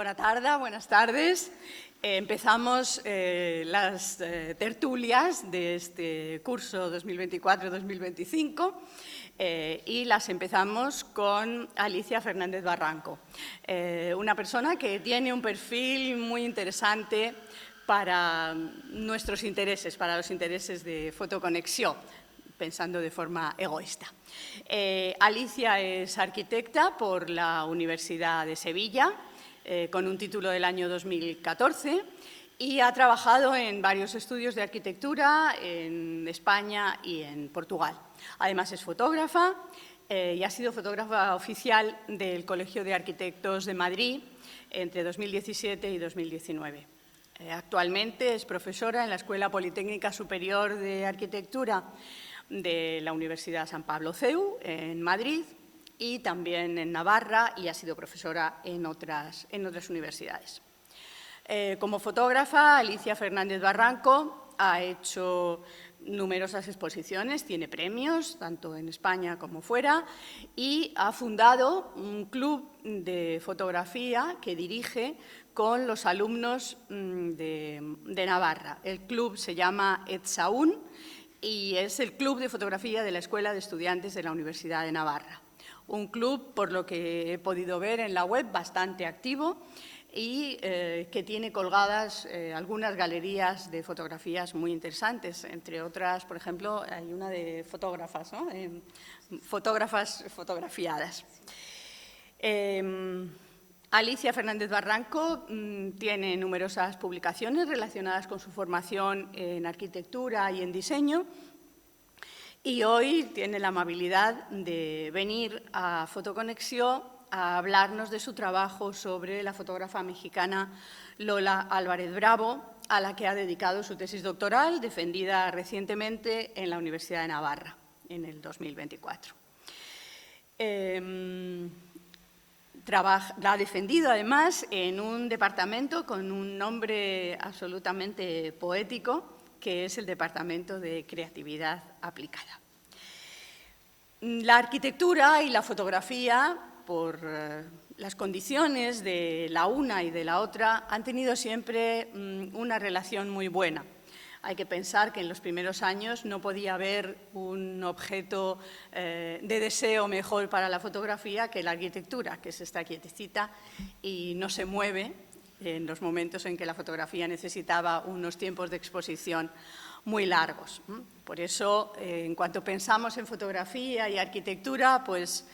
Buenas tardes. Empezamos las tertulias de este curso 2024-2025 y las empezamos con Alicia Fernández Barranco, una persona que tiene un perfil muy interesante para nuestros intereses, para los intereses de Fotoconexió, pensando de forma egoísta. Alicia es arquitecta por la Universidad de Sevilla, con un título del año 2014, y ha trabajado en varios estudios de arquitectura en España y en Portugal. Además es fotógrafa y ha sido fotógrafa oficial del Colegio de Arquitectos de Madrid entre 2017 y 2019. Actualmente es profesora en la Escuela Politécnica Superior de Arquitectura de la Universidad San Pablo CEU en Madrid y también en Navarra, y ha sido profesora en otras universidades. Como fotógrafa, Alicia Fernández Barranco ha hecho numerosas exposiciones, tiene premios tanto en España como fuera, y ha fundado un club de fotografía que dirige con los alumnos de Navarra. El club se llama Etsaún y es el club de fotografía de la Escuela de Estudiantes de la Universidad de Navarra. Un club, por lo que he podido ver en la web, bastante activo y que tiene colgadas algunas galerías de fotografías muy interesantes. Entre otras, por ejemplo, hay una de fotógrafas, ¿no? Fotógrafas fotografiadas. Alicia Fernández Barranco tiene numerosas publicaciones relacionadas con su formación en arquitectura y en diseño, y hoy tiene la amabilidad de venir a Fotoconexió a hablarnos de su trabajo sobre la fotógrafa mexicana Lola Álvarez Bravo, a la que ha dedicado su tesis doctoral, defendida recientemente en la Universidad de Navarra, en el 2024. La ha defendido, además, en un departamento con un nombre absolutamente poético, que es el Departamento de Creatividad Aplicada. La arquitectura y la fotografía, por las condiciones de la una y de la otra, han tenido siempre una relación muy buena. Hay que pensar que en los primeros años no podía haber un objeto de deseo mejor para la fotografía que la arquitectura, que se está quietecita y no se mueve en los momentos en que la fotografía necesitaba unos tiempos de exposición muy largos. Por eso, en cuanto pensamos en fotografía y arquitectura, pues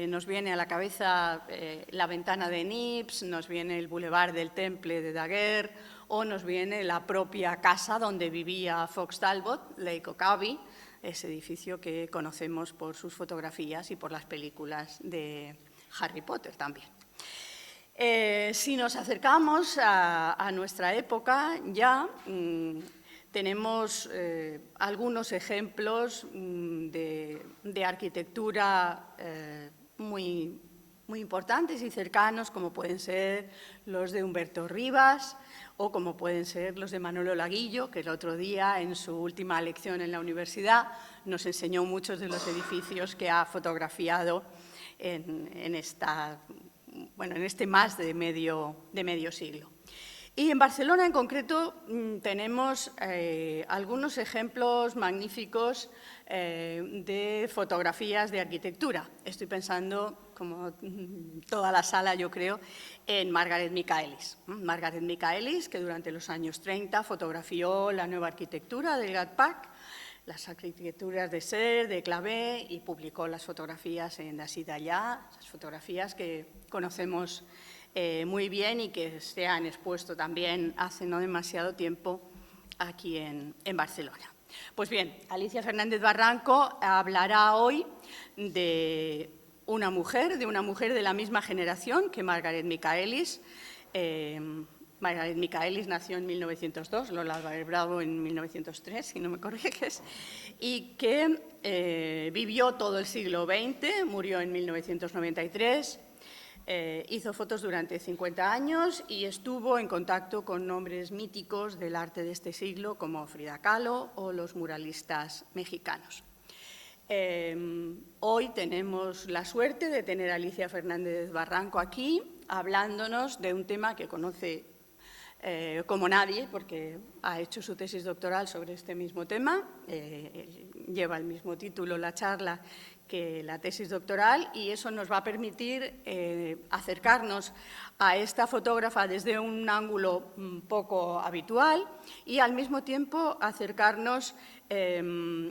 nos viene a la cabeza la ventana de Nips, nos viene el Boulevard del Temple de Daguerre o nos viene la propia casa donde vivía Fox Talbot, Lake Okeechobee, ese edificio que conocemos por sus fotografías y por las películas de Harry Potter también. Si nos acercamos a nuestra época, ya tenemos algunos ejemplos de arquitectura muy importantes y cercanos, como pueden ser los de Humberto Rivas o como pueden ser los de Manolo Laguillo, que el otro día, en su última lección en la universidad, nos enseñó muchos de los edificios que ha fotografiado en este más de medio siglo. Y en Barcelona, en concreto, tenemos algunos ejemplos magníficos de fotografías de arquitectura. Estoy pensando, como toda la sala, yo creo, en Margaret Michaelis. Margaret Michaelis, que durante los años 30 fotografió la nueva arquitectura del GATPAC, las arquitecturas de Serre, de Clavé, y publicó las fotografías en Dací d'Allà, las fotografías que conocemos muy bien y que se han expuesto también hace no demasiado tiempo aquí en Barcelona. Pues bien, Alicia Fernández Barranco hablará hoy de una mujer de la misma generación que Margaret Michaelis. Margaret Michaelis nació en 1902, Lola Álvarez Bravo en 1903, si no me corriges, y que vivió todo el siglo XX, murió en 1993, hizo fotos durante 50 años y estuvo en contacto con nombres míticos del arte de este siglo como Frida Kahlo o los muralistas mexicanos. Hoy tenemos la suerte de tener a Alicia Fernández Barranco aquí hablándonos de un tema que conoce como nadie, porque ha hecho su tesis doctoral sobre este mismo tema, lleva el mismo título la charla que la tesis doctoral, y eso nos va a permitir acercarnos a esta fotógrafa desde un ángulo poco habitual y al mismo tiempo acercarnos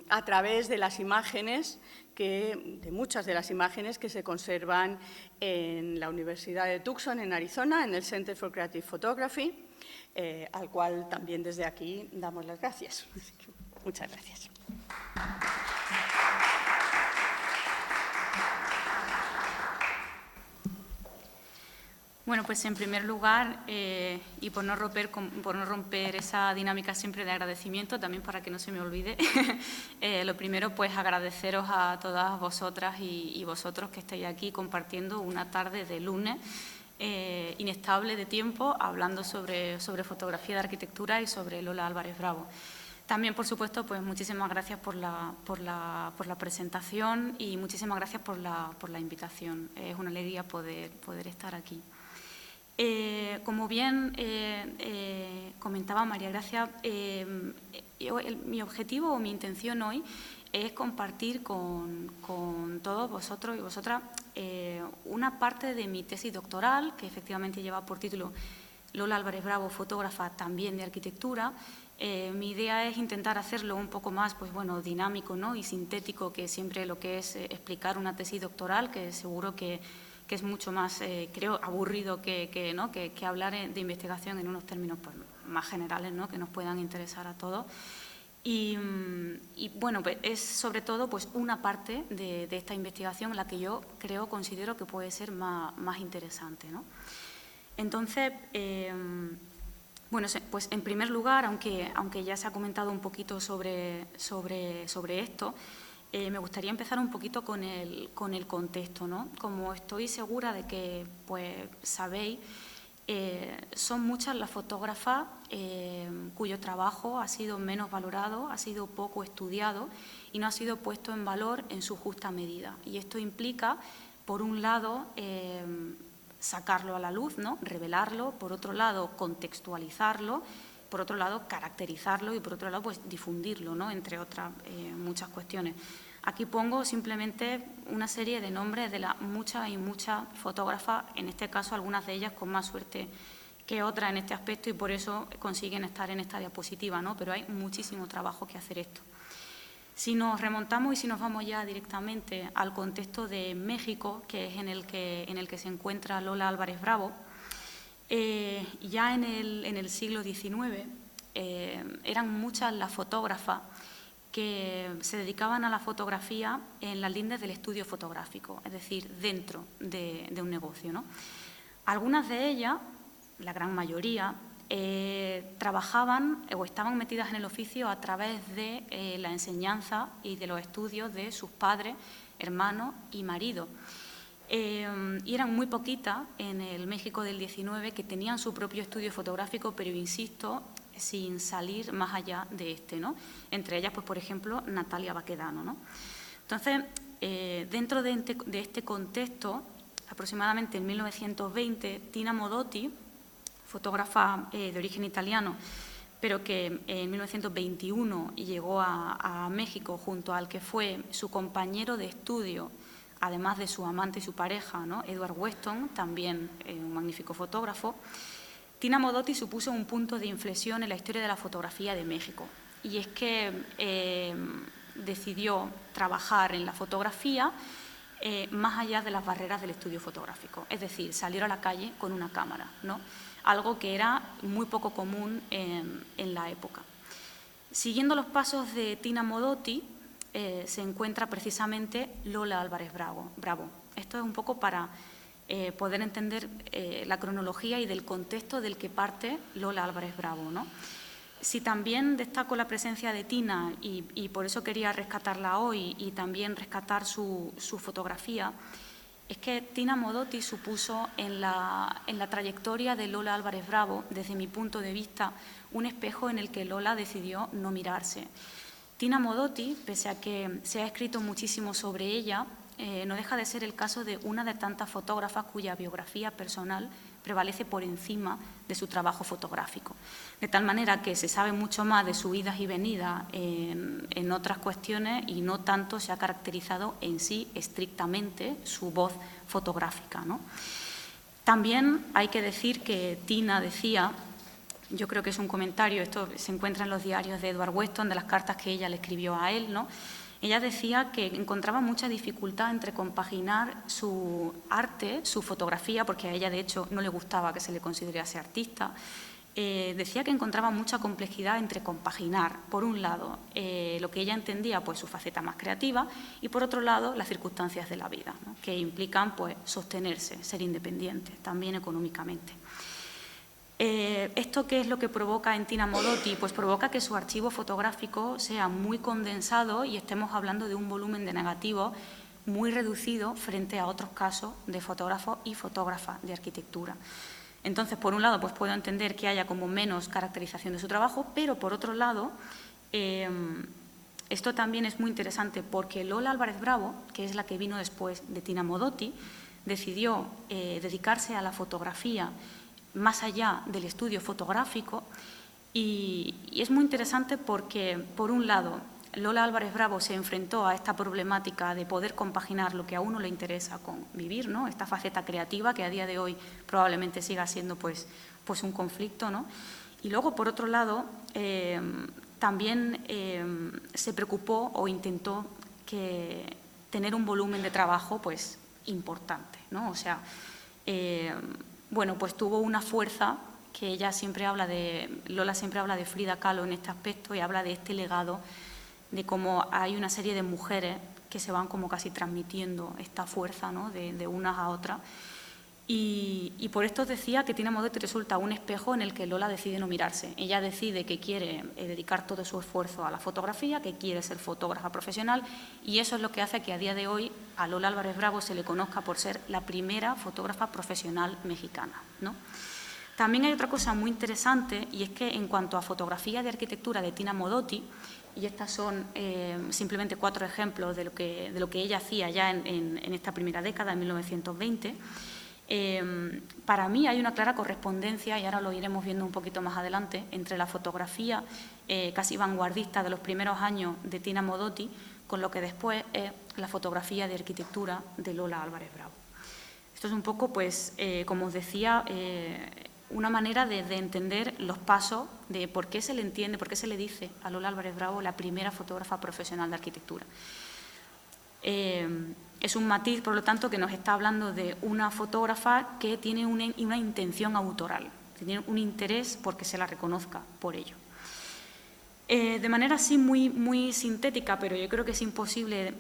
a través de las imágenes, de muchas de las imágenes que se conservan en la Universidad de Tucson, en Arizona, en el Center for Creative Photography, al cual también desde aquí damos las gracias. Muchas gracias. Bueno, pues en primer lugar, y por no romper esa dinámica siempre de agradecimiento, también para que no se me olvide, lo primero, pues agradeceros a todas vosotras y vosotros que estáis aquí compartiendo una tarde de lunes inestable de tiempo, hablando sobre fotografía de arquitectura y sobre Lola Álvarez Bravo. También, por supuesto, pues muchísimas gracias por la presentación y muchísimas gracias por la invitación. Es una alegría poder estar aquí. Como bien comentaba María Gracia, mi objetivo o mi intención hoy es compartir con todos vosotros y vosotras una parte de mi tesis doctoral, que efectivamente lleva por título Lola Álvarez Bravo, fotógrafa también de arquitectura. Mi idea es intentar hacerlo un poco más dinámico, ¿no?, y sintético que siempre lo que es explicar una tesis doctoral, que seguro que es mucho más, creo, aburrido que hablar de investigación en unos términos pues, más generales, ¿no?, que nos puedan interesar a todos. Y bueno, pues es sobre todo pues, una parte de esta investigación en la que yo considero que puede ser más interesante, ¿no? Entonces, bueno, pues en primer lugar, aunque ya se ha comentado un poquito sobre esto, me gustaría empezar un poquito con el contexto, ¿no? Como estoy segura de que pues, sabéis, son muchas las fotógrafas cuyo trabajo ha sido menos valorado, ha sido poco estudiado y no ha sido puesto en valor en su justa medida. Y esto implica, por un lado, sacarlo a la luz, ¿no?, revelarlo, por otro lado, contextualizarlo, por otro lado, caracterizarlo y, por otro lado, pues difundirlo, ¿no?, entre otras muchas cuestiones. Aquí pongo simplemente una serie de nombres de las muchas y muchas fotógrafas, en este caso algunas de ellas con más suerte que otras en este aspecto y por eso consiguen estar en esta diapositiva, ¿no? Pero hay muchísimo trabajo que hacer esto. Si nos remontamos y si nos vamos ya directamente al contexto de México, que es en el que se encuentra Lola Álvarez Bravo, ya en el siglo XIX eran muchas las fotógrafas que se dedicaban a la fotografía en las lindes del estudio fotográfico, es decir, dentro de un negocio, ¿no? Algunas de ellas, la gran mayoría, trabajaban o estaban metidas en el oficio a través de la enseñanza y de los estudios de sus padres, hermanos y maridos. Y eran muy poquitas en el México del XIX que tenían su propio estudio fotográfico, pero insisto, sin salir más allá de este, ¿no? Entre ellas, pues, por ejemplo, Natalia Baquedano, ¿no? Entonces, dentro de este contexto, aproximadamente en 1920, Tina Modotti, fotógrafa de origen italiano, pero que en 1921 llegó a México junto al que fue su compañero de estudio, además de su amante y su pareja, ¿no?, Edward Weston, también un magnífico fotógrafo. Tina Modotti supuso un punto de inflexión en la historia de la fotografía de México. Y es que decidió trabajar en la fotografía más allá de las barreras del estudio fotográfico. Es decir, salir a la calle con una cámara, ¿no?, algo que era muy poco común en la época. Siguiendo los pasos de Tina Modotti, se encuentra precisamente Lola Álvarez Bravo. Esto es un poco para poder entender la cronología y del contexto del que parte Lola Álvarez Bravo, ¿no? Si también destaco la presencia de Tina y por eso quería rescatarla hoy y también rescatar su fotografía, es que Tina Modotti supuso en la trayectoria de Lola Álvarez Bravo, desde mi punto de vista, un espejo en el que Lola decidió no mirarse. Tina Modotti, pese a que se ha escrito muchísimo sobre ella, no deja de ser el caso de una de tantas fotógrafas cuya biografía personal prevalece por encima de su trabajo fotográfico. De tal manera que se sabe mucho más de sus idas y venidas en otras cuestiones y no tanto se ha caracterizado en sí estrictamente su voz fotográfica, ¿no? También hay que decir que Tina decía, yo creo que es un comentario, esto se encuentra en los diarios de Edward Weston, de las cartas que ella le escribió a él, ¿no? Ella decía que encontraba mucha dificultad entre compaginar su arte, su fotografía, porque a ella de hecho no le gustaba que se le considerase artista. Decía que encontraba mucha complejidad entre compaginar, por un lado, lo que ella entendía, pues su faceta más creativa, y por otro lado, las circunstancias de la vida, ¿no? Que implican pues sostenerse, ser independiente, también económicamente. ¿Esto qué es lo que provoca en Tina Modotti? Pues provoca que su archivo fotográfico sea muy condensado y estemos hablando de un volumen de negativos muy reducido frente a otros casos de fotógrafos y fotógrafas de arquitectura. Entonces, por un lado, pues puedo entender que haya como menos caracterización de su trabajo, pero por otro lado, esto también es muy interesante porque Lola Álvarez Bravo, que es la que vino después de Tina Modotti, decidió dedicarse a la fotografía más allá del estudio fotográfico y es muy interesante porque, por un lado, Lola Álvarez Bravo se enfrentó a esta problemática de poder compaginar lo que a uno le interesa con vivir, ¿no? Esta faceta creativa que a día de hoy probablemente siga siendo pues un conflicto, ¿no? Y luego, por otro lado, también se preocupó o intentó tener un volumen de trabajo pues importante, ¿no? O sea, bueno, pues tuvo una fuerza que ella siempre habla Lola siempre habla de Frida Kahlo en este aspecto y habla de este legado, de cómo hay una serie de mujeres que se van como casi transmitiendo esta fuerza, ¿no? de unas a otras. Y por esto decía que Tina Modotti resulta un espejo en el que Lola decide no mirarse. Ella decide que quiere dedicar todo su esfuerzo a la fotografía, que quiere ser fotógrafa profesional y eso es lo que hace que a día de hoy a Lola Álvarez Bravo se le conozca por ser la primera fotógrafa profesional mexicana, ¿no? También hay otra cosa muy interesante y es que en cuanto a fotografía de arquitectura de Tina Modotti, y estas son simplemente 4 ejemplos de lo que ella hacía ya en esta primera década, en 1920, para mí hay una clara correspondencia, y ahora lo iremos viendo un poquito más adelante, entre la fotografía casi vanguardista de los primeros años de Tina Modotti con lo que después es la fotografía de arquitectura de Lola Álvarez Bravo. Esto es un poco, pues, como os decía, una manera de entender los pasos de por qué se le entiende, por qué se le dice a Lola Álvarez Bravo la primera fotógrafa profesional de arquitectura. Es un matiz, por lo tanto, que nos está hablando de una fotógrafa que tiene una intención autoral, que tiene un interés porque se la reconozca por ello. De manera así muy sintética, pero yo creo que es imposible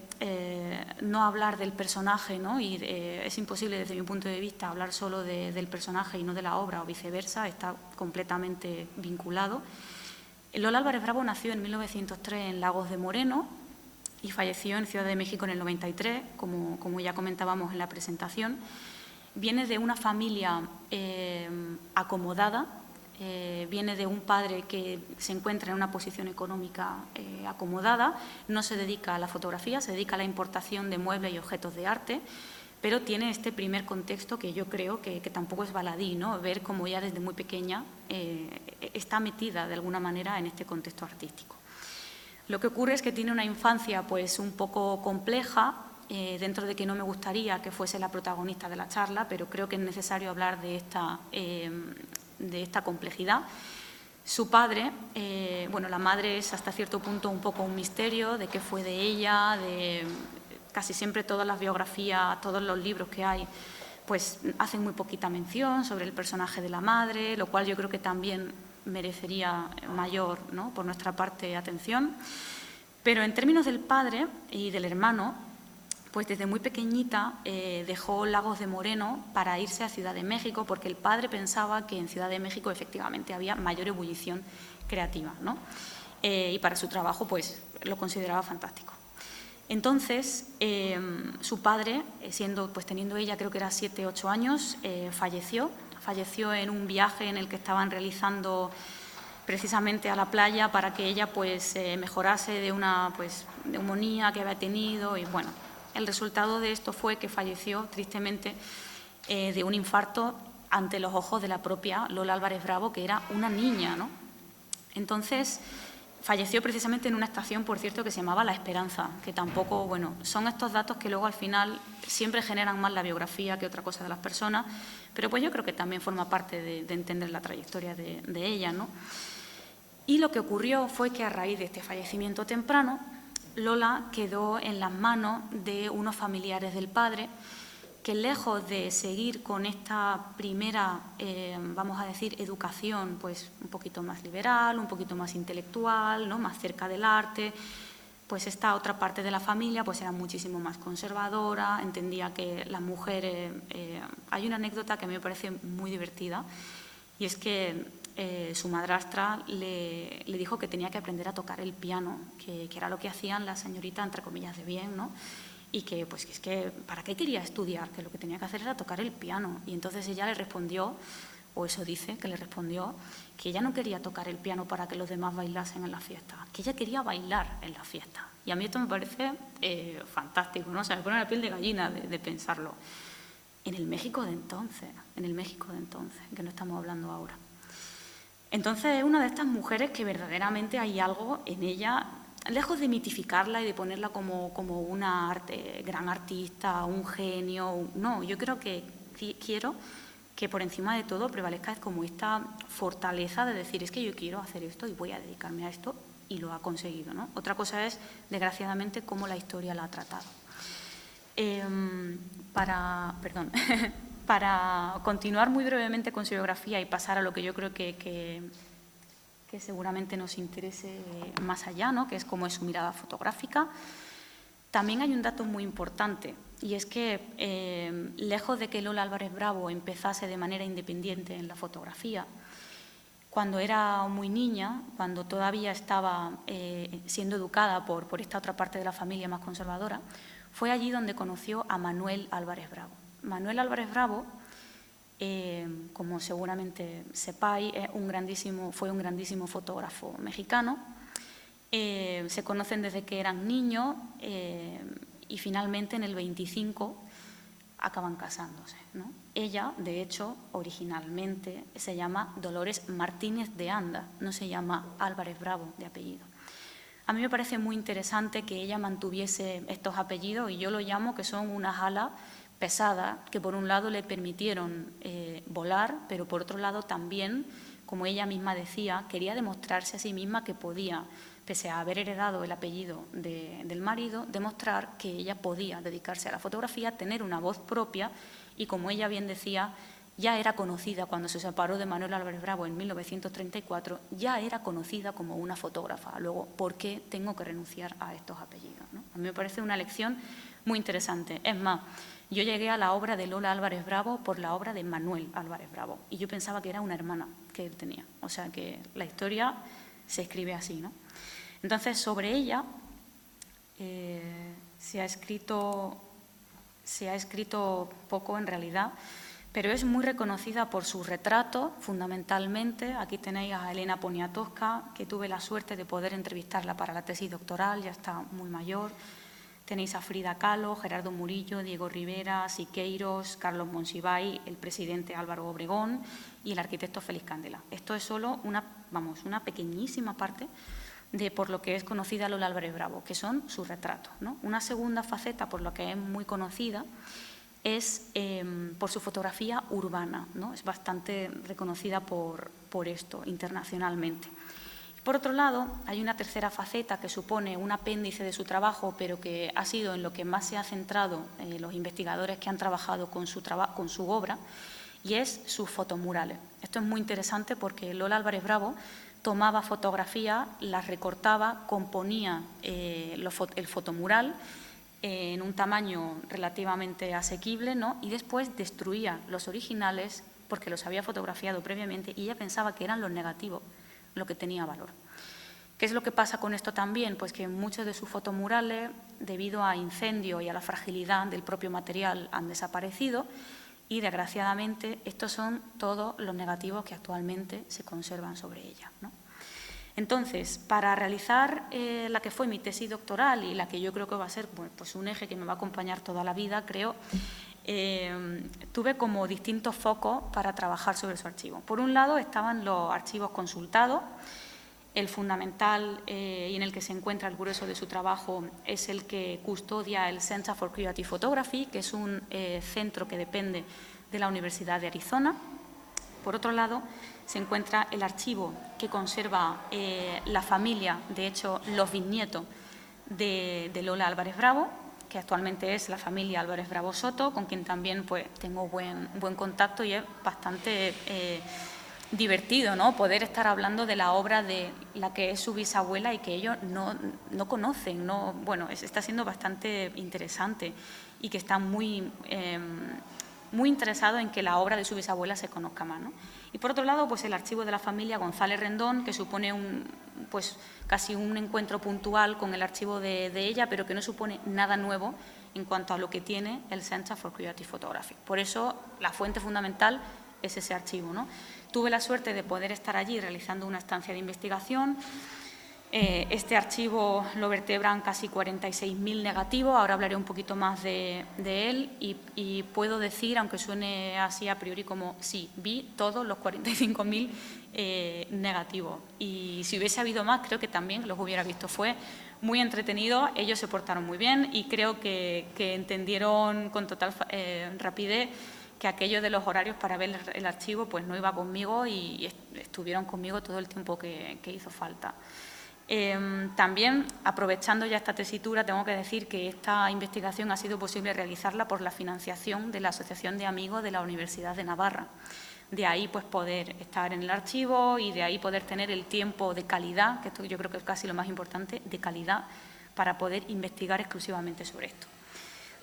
no hablar del personaje, ¿no? Y es imposible desde mi punto de vista hablar solo del personaje y no de la obra o viceversa, está completamente vinculado. Lola Álvarez Bravo nació en 1903 en Lagos de Moreno y falleció en Ciudad de México en el 93, como ya comentábamos en la presentación. Viene de una familia acomodada. Viene de un padre que se encuentra en una posición económica acomodada, no se dedica a la fotografía, se dedica a la importación de muebles y objetos de arte, pero tiene este primer contexto que yo creo que tampoco es baladí, ¿no? Ver cómo ya desde muy pequeña está metida de alguna manera en este contexto artístico. Lo que ocurre es que tiene una infancia pues un poco compleja, dentro de que no me gustaría que fuese la protagonista de la charla, pero creo que es necesario hablar de esta complejidad. Su padre, bueno, la madre es hasta cierto punto un poco un misterio de qué fue de ella, de casi siempre todas las biografías, todos los libros que hay, pues hacen muy poquita mención sobre el personaje de la madre, lo cual yo creo que también merecería mayor, ¿no?, por nuestra parte, atención. Pero en términos del padre y del hermano, pues desde muy pequeñita dejó Lagos de Moreno para irse a Ciudad de México porque el padre pensaba que en Ciudad de México efectivamente había mayor ebullición creativa, ¿no? Y para su trabajo pues lo consideraba fantástico. Entonces, su padre, teniendo ella creo que era 7 u 8 años, falleció en un viaje en el que estaban realizando precisamente a la playa para que ella pues mejorase de una neumonía que había tenido y bueno, El resultado de esto fue que falleció, tristemente, de un infarto ante los ojos de la propia Lola Álvarez Bravo, que era una niña, ¿no? Entonces, falleció precisamente en una estación, por cierto, que se llamaba La Esperanza, que tampoco, bueno, son estos datos que luego al final siempre generan más la biografía que otra cosa de las personas, pero pues yo creo que también forma parte de entender la trayectoria de ella, ¿no? Y lo que ocurrió fue que a raíz de este fallecimiento temprano, Lola quedó en las manos de unos familiares del padre que, lejos de seguir con esta primera, vamos a decir, educación pues un poquito más liberal, un poquito más intelectual, ¿no?, más cerca del arte, pues esta otra parte de la familia pues era muchísimo más conservadora, entendía que las mujeres… hay una anécdota que a mí me parece muy divertida, y es que su madrastra le dijo que tenía que aprender a tocar el piano, que era lo que hacían las señoritas, entre comillas, de bien, ¿no? Y que, pues, es que, ¿para qué quería estudiar? Que lo que tenía que hacer era tocar el piano. Y entonces ella le respondió, o eso dice, que le respondió, que ella no quería tocar el piano para que los demás bailasen en la fiesta, que ella quería bailar en la fiesta. Y a mí esto me parece fantástico, ¿no? O sea, me pone la piel de gallina de pensarlo. En el México de entonces, que no estamos hablando ahora. Entonces es una de estas mujeres que verdaderamente hay algo en ella, lejos de mitificarla y de ponerla como una gran artista, un genio. No, yo creo que quiero que por encima de todo prevalezca como esta fortaleza de decir, es que yo quiero hacer esto y voy a dedicarme a esto, y lo ha conseguido, ¿no? Otra cosa es, desgraciadamente, cómo la historia la ha tratado. Para continuar muy brevemente con su biografía y pasar a lo que yo creo que seguramente nos interese más allá, ¿no?, que es cómo es su mirada fotográfica, también hay un dato muy importante, y es que lejos de que Lola Álvarez Bravo empezase de manera independiente en la fotografía, cuando era muy niña, cuando todavía estaba siendo educada por esta otra parte de la familia más conservadora, fue allí donde conoció a Manuel Álvarez Bravo. Manuel Álvarez Bravo, como seguramente sepáis, fue un grandísimo fotógrafo mexicano. Se conocen desde que eran niños y finalmente en el 25 acaban casándose, ¿no? Ella, de hecho, originalmente se llama Dolores Martínez de Anda, no se llama Álvarez Bravo de apellido. A mí me parece muy interesante que ella mantuviese estos apellidos, y yo lo llamo que son unas alas pesadas que por un lado le permitieron volar, pero por otro lado también, como ella misma decía, quería demostrarse a sí misma que podía, pese a haber heredado el apellido del marido, demostrar que ella podía dedicarse a la fotografía, tener una voz propia, y como ella bien decía, ya era conocida cuando se separó de Manuel Álvarez Bravo en 1934, ya era conocida como una fotógrafa. Luego, ¿por qué tengo que renunciar a estos apellidos, ¿no? A mí me parece una lección muy interesante. Es más, yo llegué a la obra de Lola Álvarez Bravo por la obra de Manuel Álvarez Bravo, y yo pensaba que era una hermana que él tenía. O sea que la historia se escribe así, ¿no? Entonces, sobre ella se ha escrito poco en realidad, pero es muy reconocida por su retrato, fundamentalmente. Aquí tenéis a Elena Poniatowska, que tuve la suerte de poder entrevistarla para la tesis doctoral, ya está muy mayor. Tenéis a Frida Kahlo, Gerardo Murillo, Diego Rivera, Siqueiros, Carlos Monsiváis, el presidente Álvaro Obregón y el arquitecto Félix Candela. Esto es solo una pequeñísima parte de por lo que es conocida Lola Álvarez Bravo, que son sus retratos, ¿no? Una segunda faceta por la que es muy conocida es por su fotografía urbana, ¿no? Es bastante reconocida por esto internacionalmente. Por otro lado, hay una tercera faceta que supone un apéndice de su trabajo, pero que ha sido en lo que más se ha centrado los investigadores que han trabajado con su obra, y es sus fotomurales. Esto es muy interesante porque Lola Álvarez Bravo tomaba fotografías, las recortaba, componía el fotomural en un tamaño relativamente asequible, ¿no?, y después destruía los originales porque los había fotografiado previamente, y ella pensaba que eran los negativos lo que tenía valor. ¿Qué es lo que pasa con esto también? Pues que muchos de sus fotomurales, debido a incendio y a la fragilidad del propio material, han desaparecido, y desgraciadamente estos son todos los negativos que actualmente se conservan sobre ella, ¿no? Entonces, para realizar la que fue mi tesis doctoral y la que yo creo que va a ser pues un eje que me va a acompañar toda la vida, creo, tuve como distintos focos para trabajar sobre su archivo. Por un lado estaban los archivos consultados. El fundamental y en el que se encuentra el grueso de su trabajo es el que custodia el Center for Creative Photography, que es un centro que depende de la Universidad de Arizona. Por otro lado, se encuentra el archivo que conserva la familia, de hecho, los bisnietos de Lola Álvarez Bravo, que actualmente es la familia Álvarez Bravo Soto, con quien también pues, tengo buen contacto y es bastante divertido, ¿no?, poder estar hablando de la obra de la que es su bisabuela y que ellos no conocen. Bueno, está siendo bastante interesante y que están muy interesados en que la obra de su bisabuela se conozca más, ¿no? Y por otro lado, pues el archivo de la familia González Rendón, que supone pues casi un encuentro puntual con el archivo de ella, pero que no supone nada nuevo en cuanto a lo que tiene el Center for Creative Photography. Por eso, la fuente fundamental es ese archivo, ¿no? Tuve la suerte de poder estar allí realizando una estancia de investigación. Este archivo lo vertebran casi 46.000 negativos, ahora hablaré un poquito más de él y puedo decir, aunque suene así a priori, como sí, vi todos los 45.000 negativos. Y si hubiese habido más, creo que también los hubiera visto. Fue muy entretenido, ellos se portaron muy bien y creo que entendieron con total rapidez que aquello de los horarios para ver el archivo pues no iba conmigo y estuvieron conmigo todo el tiempo que hizo falta. También, aprovechando ya esta tesitura, tengo que decir que esta investigación ha sido posible realizarla por la financiación de la Asociación de Amigos de la Universidad de Navarra. De ahí pues poder estar en el archivo y de ahí poder tener el tiempo de calidad, que esto yo creo que es casi lo más importante, de calidad, para poder investigar exclusivamente sobre esto.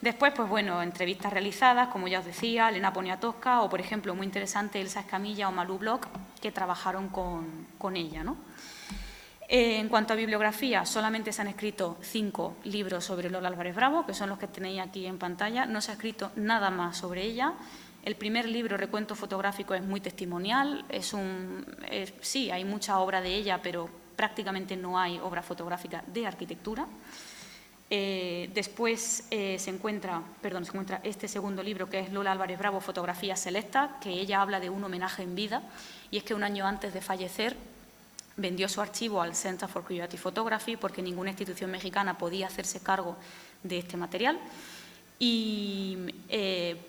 Después, pues bueno, entrevistas realizadas, como ya os decía, Elena Poniatowska o, por ejemplo, muy interesante, Elsa Escamilla o Malú Bloch, que trabajaron con ella, ¿no? En cuanto a bibliografía, solamente se han escrito 5 libros sobre Lola Álvarez Bravo, que son los que tenéis aquí en pantalla. No se ha escrito nada más sobre ella. El primer libro, Recuento fotográfico, es muy testimonial. Sí, hay mucha obra de ella, pero prácticamente no hay obra fotográfica de arquitectura. Después se encuentra este segundo libro, que es Lola Álvarez Bravo, Fotografías Selectas, que ella habla de un homenaje en vida, y es que un año antes de fallecer vendió su archivo al Center for Creative Photography porque ninguna institución mexicana podía hacerse cargo de este material y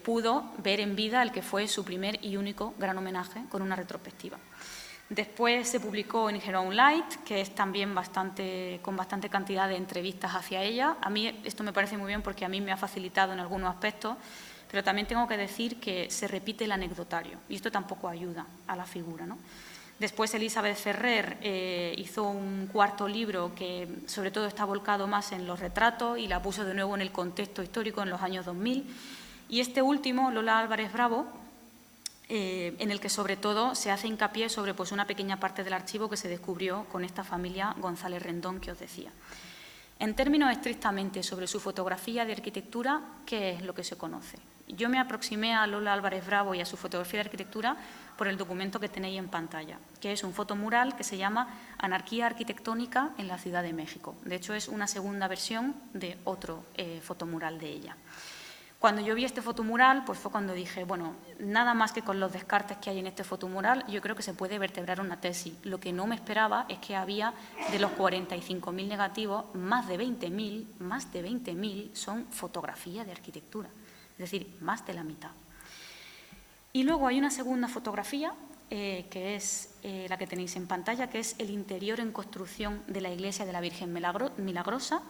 pudo ver en vida el que fue su primer y único gran homenaje con una retrospectiva. Después se publicó en Her Own Light, que es también con bastante cantidad de entrevistas hacia ella. A mí esto me parece muy bien porque a mí me ha facilitado en algunos aspectos, pero también tengo que decir que se repite el anecdotario y esto tampoco ayuda a la figura, ¿no? Después Elizabeth Ferrer hizo un cuarto libro que sobre todo está volcado más en los retratos y la puso de nuevo en el contexto histórico en los años 2000. Y este último, Lola Álvarez Bravo, en el que sobre todo se hace hincapié sobre pues, una pequeña parte del archivo que se descubrió con esta familia González Rendón que os decía. En términos estrictamente sobre su fotografía de arquitectura, ¿qué es lo que se conoce? Yo me aproximé a Lola Álvarez Bravo y a su fotografía de arquitectura por el documento que tenéis en pantalla, que es un fotomural que se llama Anarquía arquitectónica en la Ciudad de México. De hecho, es una segunda versión de otro fotomural de ella. Cuando yo vi este fotomural, pues fue cuando dije, bueno, nada más que con los descartes que hay en este fotomural, yo creo que se puede vertebrar una tesis. Lo que no me esperaba es que había de los 45.000 negativos, más de 20.000 son fotografía de arquitectura, es decir, más de la mitad. Y luego hay una segunda fotografía, que es la que tenéis en pantalla, que es el interior en construcción de la iglesia de la Virgen Milagrosa,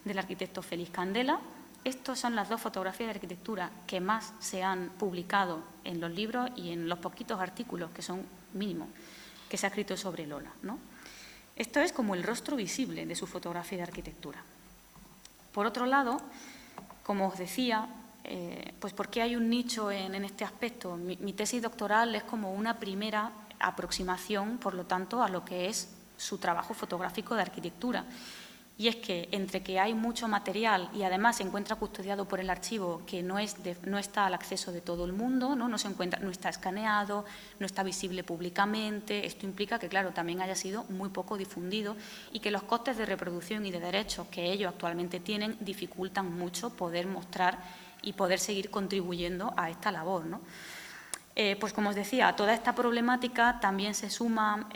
del arquitecto Félix Candela. Estas son las dos fotografías de arquitectura que más se han publicado en los libros y en los poquitos artículos, que son mínimos, que se ha escrito sobre Lola, ¿no? Esto es como el rostro visible de su fotografía de arquitectura. Por otro lado, como os decía, pues porque hay un nicho en este aspecto. Mi tesis doctoral es como una primera aproximación, por lo tanto, a lo que es su trabajo fotográfico de arquitectura. Y es que entre que hay mucho material y además se encuentra custodiado por el archivo que no está al acceso de todo el mundo, no está escaneado, no está visible públicamente, esto implica que, claro, también haya sido muy poco difundido y que los costes de reproducción y de derechos que ellos actualmente tienen dificultan mucho poder mostrar y poder seguir contribuyendo a esta labor, ¿no? Pues como os decía, a toda esta problemática también se suma,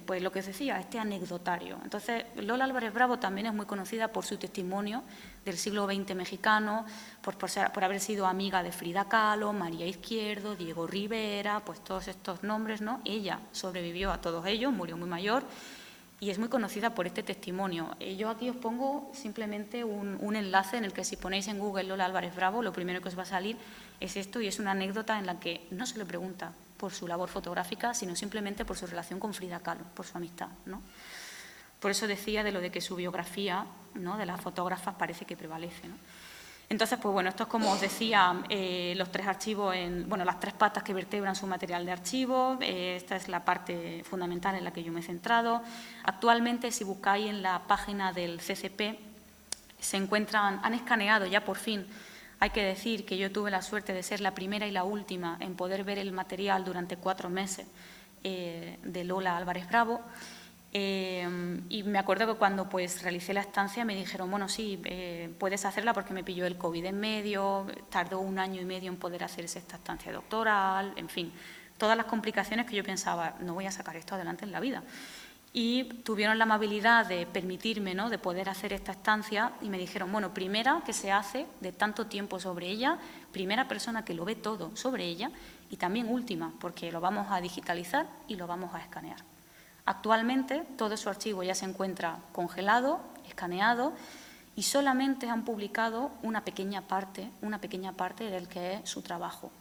pues lo que os decía, este anecdotario. Entonces, Lola Álvarez Bravo también es muy conocida por su testimonio del siglo XX mexicano, por haber sido amiga de Frida Kahlo, María Izquierdo, Diego Rivera, pues todos estos nombres, ¿no? Ella sobrevivió a todos ellos, murió muy mayor y es muy conocida por este testimonio. Yo aquí os pongo simplemente un enlace en el que si ponéis en Google Lola Álvarez Bravo, lo primero que os va a salir es esto, y es una anécdota en la que no se le pregunta por su labor fotográfica, sino simplemente por su relación con Frida Kahlo, por su amistad, ¿no? Por eso decía de lo de que su biografía, ¿no?, de las fotógrafas parece que prevalece, ¿no? Entonces, pues bueno, esto es como os decía, los tres archivos, las tres patas que vertebran su material de archivo. Esta es la parte fundamental en la que yo me he centrado. Actualmente, si buscáis en la página del CCP, han escaneado ya por fin. Hay que decir que yo tuve la suerte de ser la primera y la última en poder ver el material durante 4 meses de Lola Álvarez Bravo. Y me acuerdo que cuando pues realicé la estancia me dijeron, bueno, sí, puedes hacerla porque me pilló el COVID en medio, tardó 1 año y medio en poder hacerse esta estancia doctoral, en fin, todas las complicaciones que yo pensaba, no voy a sacar esto adelante en la vida. Y tuvieron la amabilidad de permitirme, ¿no?, de poder hacer esta estancia y me dijeron, bueno, primera que se hace de tanto tiempo sobre ella, primera persona que lo ve todo sobre ella y también última, porque lo vamos a digitalizar y lo vamos a escanear. Actualmente todo su archivo ya se encuentra congelado, escaneado y solamente han publicado una pequeña parte del que es su trabajo.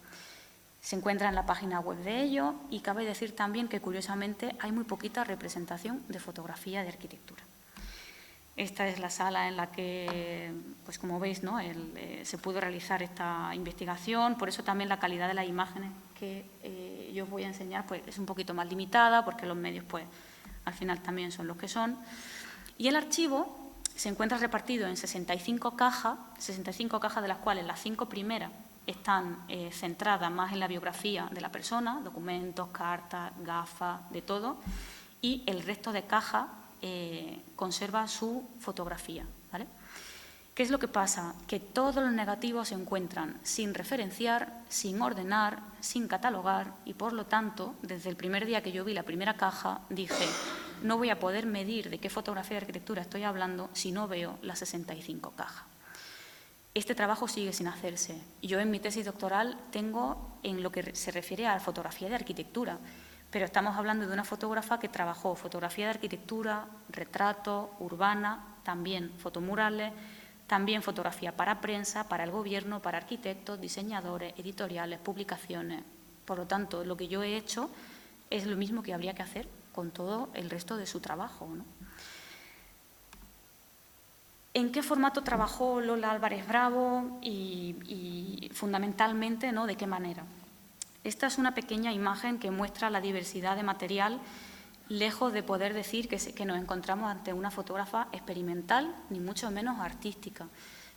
Se encuentra en la página web de ello y cabe decir también que, curiosamente, hay muy poquita representación de fotografía de arquitectura. Esta es la sala en la que, pues como veis, ¿no?, se pudo realizar esta investigación, por eso también la calidad de las imágenes que yo os voy a enseñar pues, es un poquito más limitada, porque los medios pues, al final también son los que son. Y el archivo se encuentra repartido en 65 cajas de las cuales las 5 primeras están centradas más en la biografía de la persona, documentos, cartas, gafas, de todo, y el resto de cajas conserva su fotografía, ¿vale? ¿Qué es lo que pasa? Que todos los negativos se encuentran sin referenciar, sin ordenar, sin catalogar y, por lo tanto, desde el primer día que yo vi la primera caja, dije, no voy a poder medir de qué fotografía de arquitectura estoy hablando si no veo las 65 cajas. Este trabajo sigue sin hacerse. Yo en mi tesis doctoral tengo en lo que se refiere a fotografía de arquitectura, pero estamos hablando de una fotógrafa que trabajó fotografía de arquitectura, retrato, urbana, también fotomurales, también fotografía para prensa, para el gobierno, para arquitectos, diseñadores, editoriales, publicaciones. Por lo tanto, lo que yo he hecho es lo mismo que habría que hacer con todo el resto de su trabajo, ¿no? ¿En qué formato trabajó Lola Álvarez Bravo y fundamentalmente, ¿no?, de qué manera? Esta es una pequeña imagen que muestra la diversidad de material, lejos de poder decir que nos encontramos ante una fotógrafa experimental, ni mucho menos artística.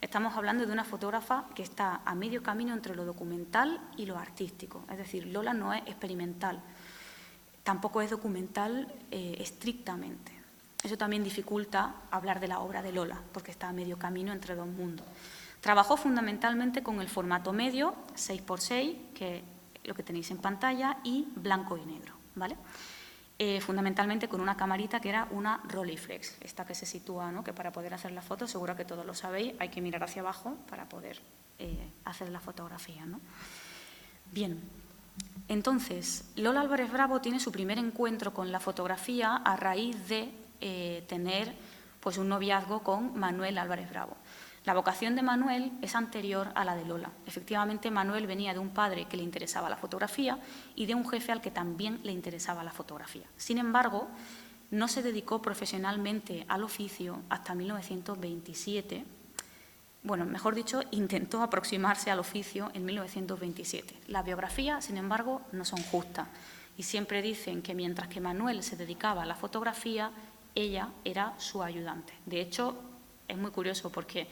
Estamos hablando de una fotógrafa que está a medio camino entre lo documental y lo artístico. Es decir, Lola no es experimental, tampoco es documental estrictamente. Eso también dificulta hablar de la obra de Lola, porque está a medio camino entre dos mundos. Trabajó fundamentalmente con el formato medio, 6x6, que es lo que tenéis en pantalla, y blanco y negro, ¿vale? Fundamentalmente con una camarita que era una Rolleiflex, esta que se sitúa, ¿no?, que para poder hacer la foto, seguro que todos lo sabéis, hay que mirar hacia abajo para poder hacer la fotografía, ¿no? Bien, entonces, Lola Álvarez Bravo tiene su primer encuentro con la fotografía a raíz de tener pues, un noviazgo con Manuel Álvarez Bravo. La vocación de Manuel es anterior a la de Lola. Efectivamente, Manuel venía de un padre que le interesaba la fotografía y de un jefe al que también le interesaba la fotografía. Sin embargo, no se dedicó profesionalmente al oficio hasta 1927. Bueno, mejor dicho, intentó aproximarse al oficio en 1927. Las biografías, sin embargo, no son justas y siempre dicen que mientras que Manuel se dedicaba a la fotografía, ella era su ayudante. De hecho, es muy curioso porque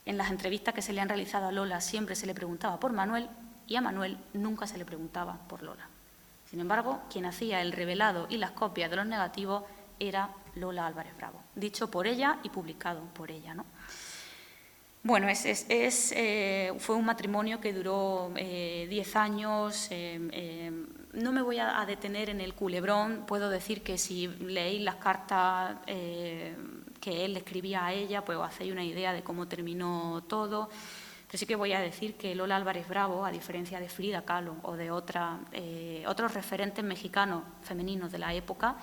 en las entrevistas que se le han realizado a Lola siempre se le preguntaba por Manuel y a Manuel nunca se le preguntaba por Lola. Sin embargo, quien hacía el revelado y las copias de los negativos era Lola Álvarez Bravo, dicho por ella y publicado por ella, ¿no? Bueno, fue un matrimonio que duró 10 años. No me voy a detener en el culebrón. Puedo decir que si leéis las cartas que él escribía a ella, pues os hacéis una idea de cómo terminó todo. Pero sí que voy a decir que Lola Álvarez Bravo, a diferencia de Frida Kahlo o de otros referentes mexicanos femeninos de la época,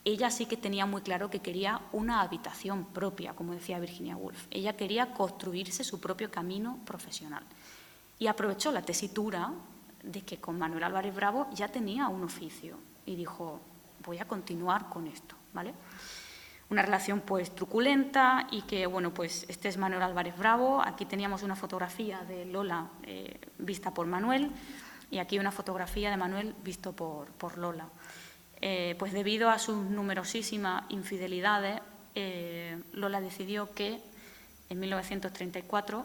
ella sí que tenía muy claro que quería una habitación propia, como decía Virginia Woolf. Ella quería construirse su propio camino profesional. Y aprovechó la tesitura de que con Manuel Álvarez Bravo ya tenía un oficio y dijo, voy a continuar con esto, ¿vale? Una relación pues truculenta y que, bueno, pues este es Manuel Álvarez Bravo. Aquí teníamos una fotografía de Lola vista por Manuel y aquí una fotografía de Manuel visto por Lola. Pues debido a sus numerosísimas infidelidades, Lola decidió que en 1934,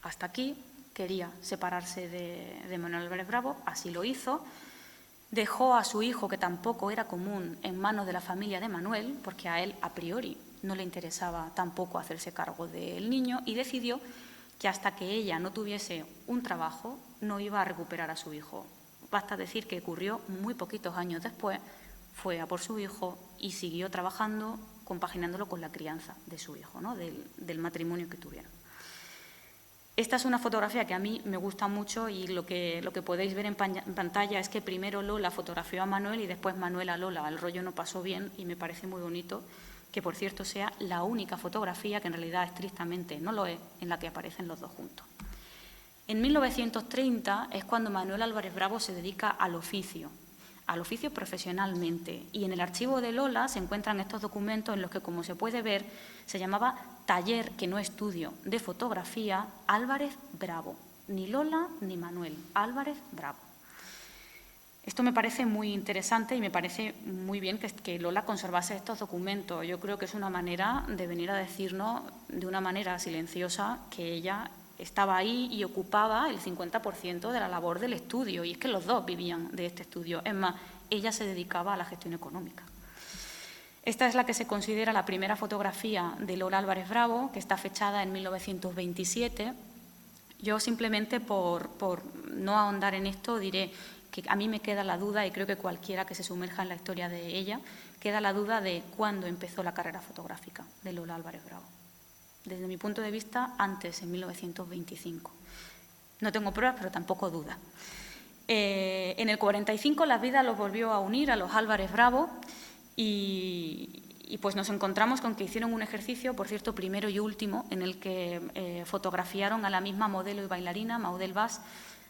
hasta aquí, quería separarse de Manuel Álvarez Bravo, así lo hizo. Dejó a su hijo, que tampoco era común, en manos de la familia de Manuel, porque a él a priori no le interesaba tampoco hacerse cargo del niño, y decidió que hasta que ella no tuviese un trabajo no iba a recuperar a su hijo. Basta decir que ocurrió muy poquitos años después, fue a por su hijo y siguió trabajando, compaginándolo con la crianza de su hijo, ¿no? del matrimonio que tuvieron. Esta es una fotografía que a mí me gusta mucho y lo que podéis ver en pantalla es que primero Lola fotografió a Manuel y después Manuel a Lola. El rollo no pasó bien y me parece muy bonito que, por cierto, sea la única fotografía, que en realidad estrictamente no lo es, en la que aparecen los dos juntos. En 1930 es cuando Manuel Álvarez Bravo se dedica al oficio profesionalmente. Y en el archivo de Lola se encuentran estos documentos en los que, como se puede ver, se llamaba Taller, que no estudio, de fotografía Álvarez Bravo. Ni Lola ni Manuel, Álvarez Bravo. Esto me parece muy interesante y me parece muy bien que Lola conservase estos documentos. Yo creo que es una manera de venir a decirnos de una manera silenciosa que ella estaba ahí y ocupaba el 50% de la labor del estudio, y es que los dos vivían de este estudio. Es más, ella se dedicaba a la gestión económica. Esta es la que se considera la primera fotografía de Lola Álvarez Bravo, que está fechada en 1927. Yo simplemente, por no ahondar en esto, diré que a mí me queda la duda, y creo que cualquiera que se sumerja en la historia de ella, queda la duda de cuándo empezó la carrera fotográfica de Lola Álvarez Bravo. Desde mi punto de vista, antes, en 1925. No tengo pruebas, pero tampoco duda. En el 45 la vida los volvió a unir a los Álvarez Bravo y pues nos encontramos con que hicieron un ejercicio, por cierto, primero y último, en el que fotografiaron a la misma modelo y bailarina, Maudel Bas.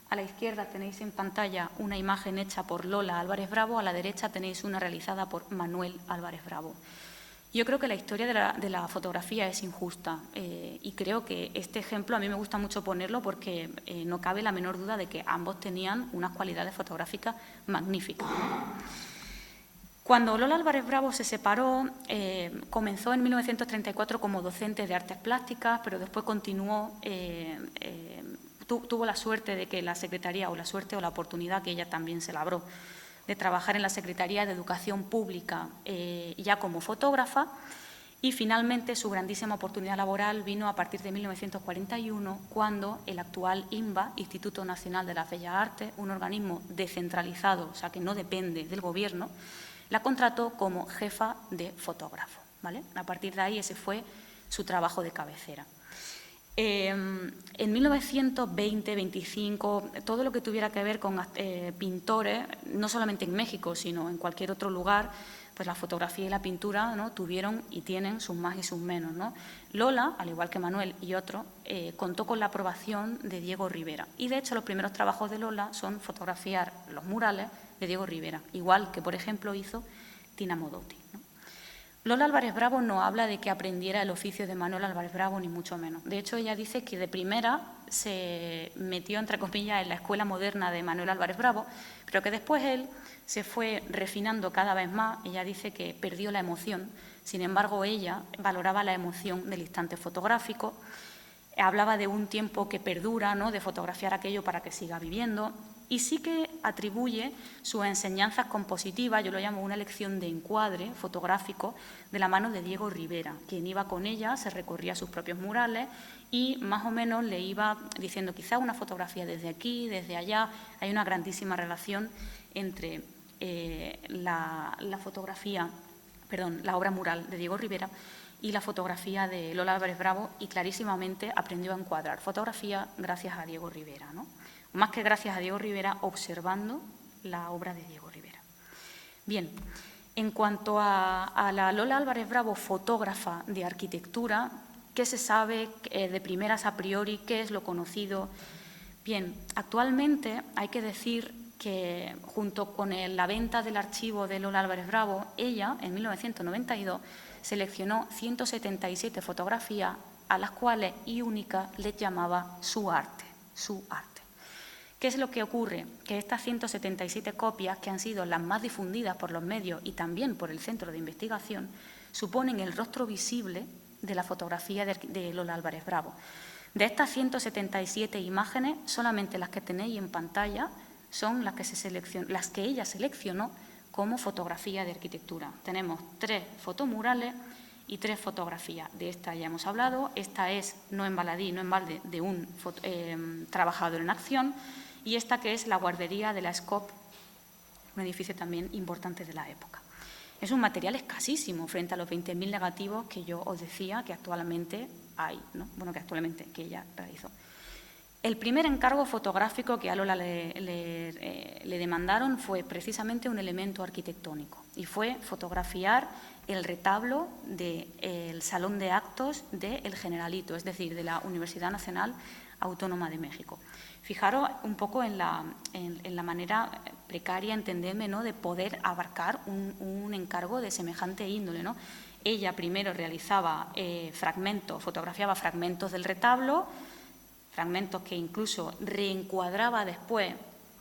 A la izquierda tenéis en pantalla una imagen hecha por Lola Álvarez Bravo, a la derecha tenéis una realizada por Manuel Álvarez Bravo. Yo creo que la historia de la fotografía es injusta y creo que este ejemplo a mí me gusta mucho ponerlo porque no cabe la menor duda de que ambos tenían unas cualidades fotográficas magníficas. Cuando Lola Álvarez Bravo se separó, comenzó en 1934 como docente de artes plásticas, pero después continuó, tuvo la suerte de que la secretaría, o la suerte o la oportunidad, que ella también se labró, de trabajar en la Secretaría de Educación Pública ya como fotógrafa, y finalmente su grandísima oportunidad laboral vino a partir de 1941, cuando el actual INBA, Instituto Nacional de las Bellas Artes, un organismo descentralizado, o sea que no depende del Gobierno, la contrató como jefa de fotógrafo, ¿vale? A partir de ahí ese fue su trabajo de cabecera. En 1920-25, todo lo que tuviera que ver con pintores, no solamente en México, sino en cualquier otro lugar, pues la fotografía y la pintura, ¿no?, tuvieron y tienen sus más y sus menos, ¿no? Lola, al igual que Manuel y otros, contó con la aprobación de Diego Rivera. Y, de hecho, los primeros trabajos de Lola son fotografiar los murales de Diego Rivera, igual que, por ejemplo, hizo Tina Modotti, ¿no? Lola Álvarez Bravo no habla de que aprendiera el oficio de Manuel Álvarez Bravo, ni mucho menos. De hecho, ella dice que de primera se metió, entre comillas, en la escuela moderna de Manuel Álvarez Bravo, pero que después él se fue refinando cada vez más. Ella dice que perdió la emoción, sin embargo, ella valoraba la emoción del instante fotográfico, hablaba de un tiempo que perdura, ¿no?, de fotografiar aquello para que siga viviendo, y sí que atribuye sus enseñanzas compositivas, yo lo llamo una lección de encuadre fotográfico, de la mano de Diego Rivera, quien iba con ella, se recorría sus propios murales y más o menos le iba diciendo quizá una fotografía desde aquí, desde allá. Hay una grandísima relación entre la obra mural de Diego Rivera y la fotografía de Lola Álvarez Bravo, y clarísimamente aprendió a encuadrar fotografía gracias a Diego Rivera, ¿no? Más que gracias a Diego Rivera, observando la obra de Diego Rivera. Bien, en cuanto a la Lola Álvarez Bravo, fotógrafa de arquitectura, ¿qué se sabe de primeras a priori? ¿Qué es lo conocido? Bien, actualmente hay que decir que junto con la venta del archivo de Lola Álvarez Bravo, ella, en 1992, seleccionó 177 fotografías a las cuales y única les llamaba su arte, su arte. ¿Qué es lo que ocurre? Que estas 177 copias, que han sido las más difundidas por los medios y también por el Centro de Investigación, suponen el rostro visible de la fotografía de Lola Álvarez Bravo. De estas 177 imágenes, solamente las que tenéis en pantalla son las que ella seleccionó como fotografía de arquitectura. Tenemos 3 fotomurales y 3 fotografías. De esta ya hemos hablado. Esta es, no en baladí, no en balde, de un trabajador en acción, y esta que es la guardería de la SCOP, un edificio también importante de la época. Es un material escasísimo frente a los 20.000 negativos que yo os decía que actualmente hay, ¿no? Bueno, que ella realizó. El primer encargo fotográfico que a Lola le demandaron fue precisamente un elemento arquitectónico, y fue fotografiar el retablo del Salón de Actos del Generalito, es decir, de la Universidad Nacional Autónoma de México. Fijaros un poco en la manera precaria, entendedme, ¿no?, de poder abarcar un encargo de semejante índole, ¿no? Ella primero realizaba fotografiaba fragmentos del retablo, fragmentos que incluso reencuadraba después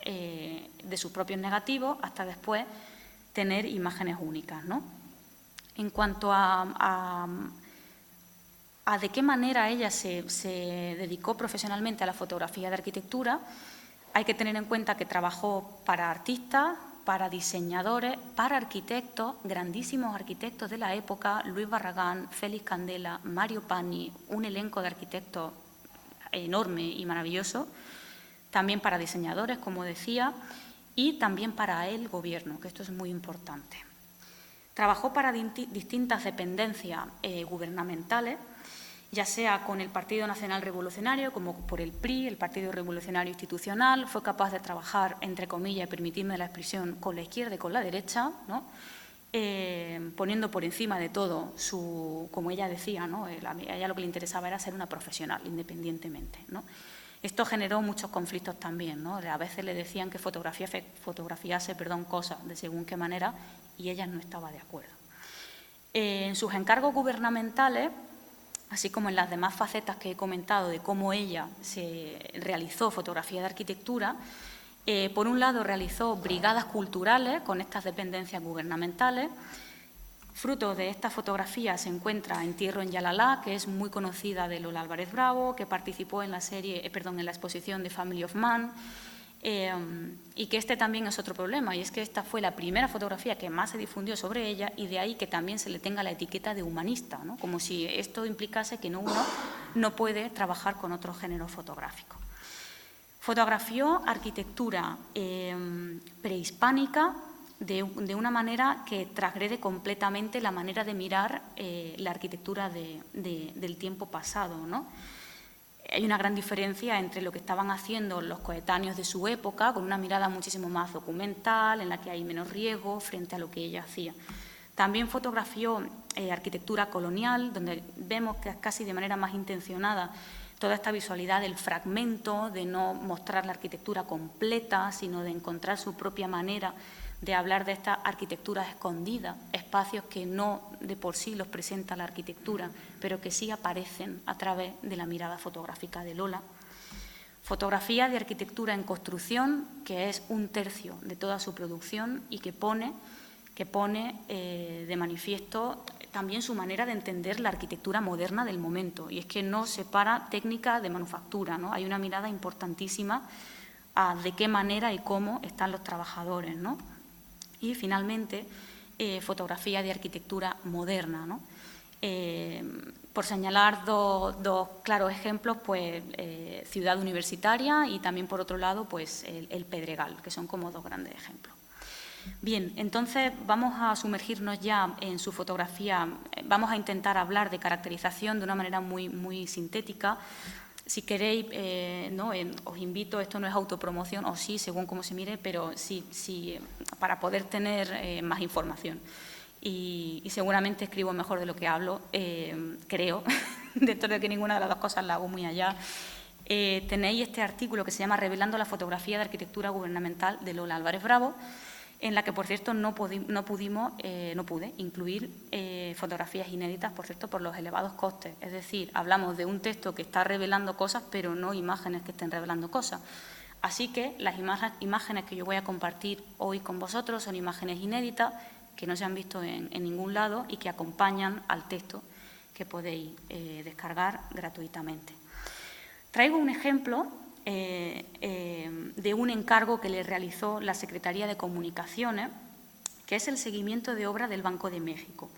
de sus propios negativos, hasta después tener imágenes únicas, ¿no? En cuanto a de qué manera ella se dedicó profesionalmente a la fotografía de arquitectura, hay que tener en cuenta que trabajó para artistas, para diseñadores, para arquitectos, grandísimos arquitectos de la época, Luis Barragán, Félix Candela, Mario Pani, un elenco de arquitectos enorme y maravilloso, también para diseñadores, como decía, y también para el Gobierno, que esto es muy importante. Trabajó para distintas dependencias gubernamentales, ya sea con el Partido Nacional Revolucionario, como por el PRI, el Partido Revolucionario Institucional. Fue capaz de trabajar, entre comillas, permitidme la expresión, con la izquierda y con la derecha, ¿no? Poniendo por encima de todo como ella decía, ¿no?, a ella lo que le interesaba era ser una profesional, independientemente, ¿no? Esto generó muchos conflictos también, ¿no? A veces le decían que fotografiase cosas de según qué manera, y ella no estaba de acuerdo. En sus encargos gubernamentales, así como en las demás facetas que he comentado de cómo ella se realizó fotografía de arquitectura, por un lado realizó brigadas culturales con estas dependencias gubernamentales. Fruto de esta fotografía se encuentra Entierro en Yalalá, que es muy conocida de Lola Álvarez Bravo, que participó en la exposición de Family of Man, y que este también es otro problema, y es que esta fue la primera fotografía que más se difundió sobre ella, y de ahí que también se le tenga la etiqueta de humanista, ¿no?, como si esto implicase que uno no puede trabajar con otro género fotográfico. Fotografió arquitectura prehispánica de una manera que transgrede completamente la manera de mirar la arquitectura del tiempo pasado, ¿no? Hay una gran diferencia entre lo que estaban haciendo los coetáneos de su época, con una mirada muchísimo más documental, en la que hay menos riesgo, frente a lo que ella hacía. También fotografió arquitectura colonial, donde vemos que casi de manera más intencionada toda esta visualidad del fragmento, de no mostrar la arquitectura completa, sino de encontrar su propia manera de hablar de estas arquitecturas escondidas, espacios que no de por sí los presenta la arquitectura, pero que sí aparecen a través de la mirada fotográfica de Lola. Fotografía de arquitectura en construcción, que es 1/3 de toda su producción y que pone de manifiesto también su manera de entender la arquitectura moderna del momento. Y es que no separa técnica de manufactura, ¿no? Hay una mirada importantísima a de qué manera y cómo están los trabajadores, ¿no? Y, finalmente, fotografía de arquitectura moderna, ¿no? Por señalar dos claros ejemplos, pues Ciudad Universitaria y también, por otro lado, pues el Pedregal, que son como dos grandes ejemplos. Bien, entonces vamos a sumergirnos ya en su fotografía, vamos a intentar hablar de caracterización de una manera muy sintética. Si queréis, os invito, esto no es autopromoción, o sí, según cómo se mire, pero sí para poder tener más información. Y seguramente escribo mejor de lo que hablo, creo, dentro de que ninguna de las dos cosas la hago muy allá. Tenéis este artículo que se llama Revelando la fotografía de arquitectura gubernamental de Lola Álvarez Bravo, en la que, por cierto, no pude incluir fotografías inéditas, por cierto, por los elevados costes. Es decir, hablamos de un texto que está revelando cosas, pero no imágenes que estén revelando cosas. Así que las imágenes que yo voy a compartir hoy con vosotros son imágenes inéditas que no se han visto en ningún lado y que acompañan al texto que podéis descargar gratuitamente. Traigo un ejemplo de un encargo que le realizó la Secretaría de Comunicaciones, que es el seguimiento de obra del Banco de México,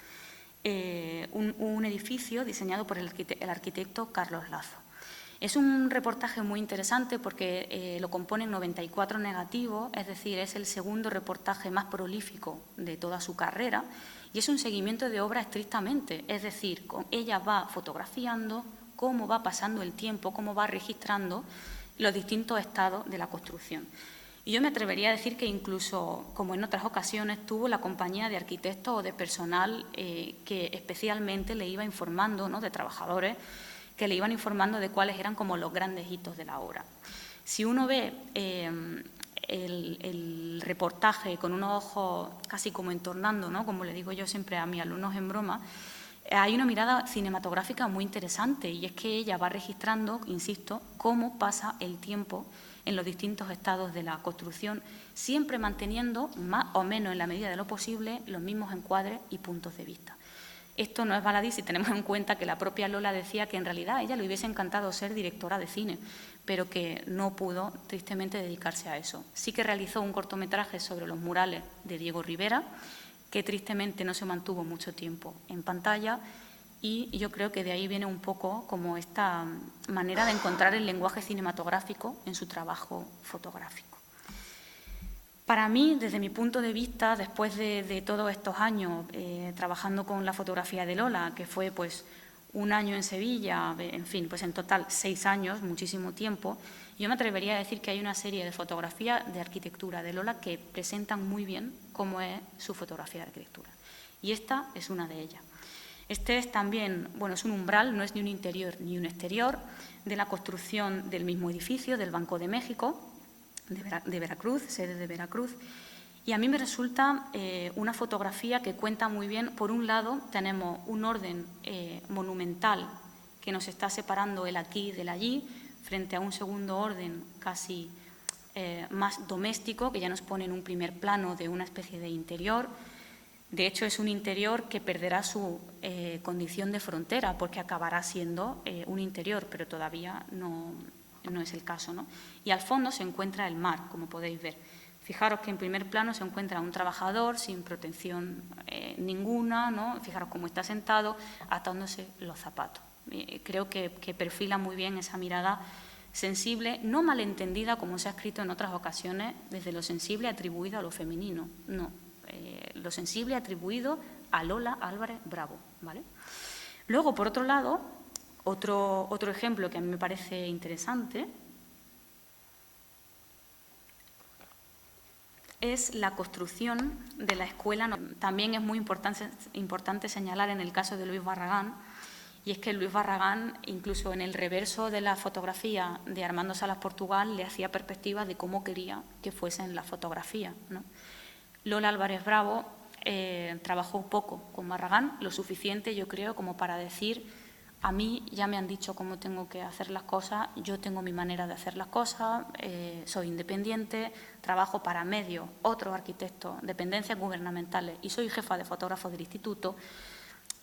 un edificio diseñado por el arquitecto Carlos Lazo. Es un reportaje muy interesante porque lo componen 94 negativos, es decir, es el segundo reportaje más prolífico de toda su carrera y es un seguimiento de obra estrictamente, es decir, ella va fotografiando cómo va pasando el tiempo, cómo va registrando los distintos estados de la construcción. Y yo me atrevería a decir que incluso, como en otras ocasiones, tuvo la compañía de arquitectos o de personal que especialmente le iba informando, ¿no?, de trabajadores, que le iban informando de cuáles eran como los grandes hitos de la obra. Si uno ve el reportaje con unos ojos casi como entornando, ¿no?, como le digo yo siempre a mis alumnos en broma, hay una mirada cinematográfica muy interesante y es que ella va registrando, insisto, cómo pasa el tiempo en los distintos estados de la construcción, siempre manteniendo, más o menos en la medida de lo posible, los mismos encuadres y puntos de vista. Esto no es baladí si tenemos en cuenta que la propia Lola decía que en realidad a ella le hubiese encantado ser directora de cine, pero que no pudo, tristemente, dedicarse a eso. Sí que realizó un cortometraje sobre los murales de Diego Rivera, que tristemente no se mantuvo mucho tiempo en pantalla, y yo creo que de ahí viene un poco como esta manera de encontrar el lenguaje cinematográfico en su trabajo fotográfico. Para mí, desde mi punto de vista, después de todos estos años trabajando con la fotografía de Lola, que fue pues un año en Sevilla, en fin, pues en total 6 años, muchísimo tiempo, yo me atrevería a decir que hay una serie de fotografías de arquitectura de Lola que presentan muy bien cómo es su fotografía de arquitectura. Y esta es una de ellas. Este es también, bueno, es un umbral, no es ni un interior ni un exterior, de la construcción del mismo edificio, del Banco de México, de Veracruz, sede de Veracruz. Y a mí me resulta una fotografía que cuenta muy bien. Por un lado, tenemos un orden monumental que nos está separando el aquí del allí, frente a un segundo orden casi más doméstico, que ya nos pone en un primer plano de una especie de interior. De hecho, es un interior que perderá su condición de frontera, porque acabará siendo un interior, pero todavía no es el caso, ¿no? Y al fondo se encuentra el mar, como podéis ver. Fijaros que en primer plano se encuentra un trabajador sin protección ninguna, ¿no? Fijaros cómo está sentado, atándose los zapatos. Creo que perfila muy bien esa mirada sensible, no malentendida, como se ha escrito en otras ocasiones, desde lo sensible atribuido a lo femenino. No, lo sensible atribuido a Lola Álvarez Bravo, ¿vale? Luego, por otro lado, otro ejemplo que a mí me parece interesante es la construcción de la escuela. También es muy importante señalar en el caso de Luis Barragán, y es que Luis Barragán, incluso en el reverso de la fotografía de Armando Salas Portugal, le hacía perspectivas de cómo quería que fuesen las fotografías, ¿no? Lola Álvarez Bravo trabajó poco con Barragán, lo suficiente, yo creo, como para decir: A mí ya me han dicho cómo tengo que hacer las cosas, yo tengo mi manera de hacer las cosas, soy independiente, trabajo para medios, otros arquitectos, dependencias gubernamentales y soy jefa de fotógrafos del instituto.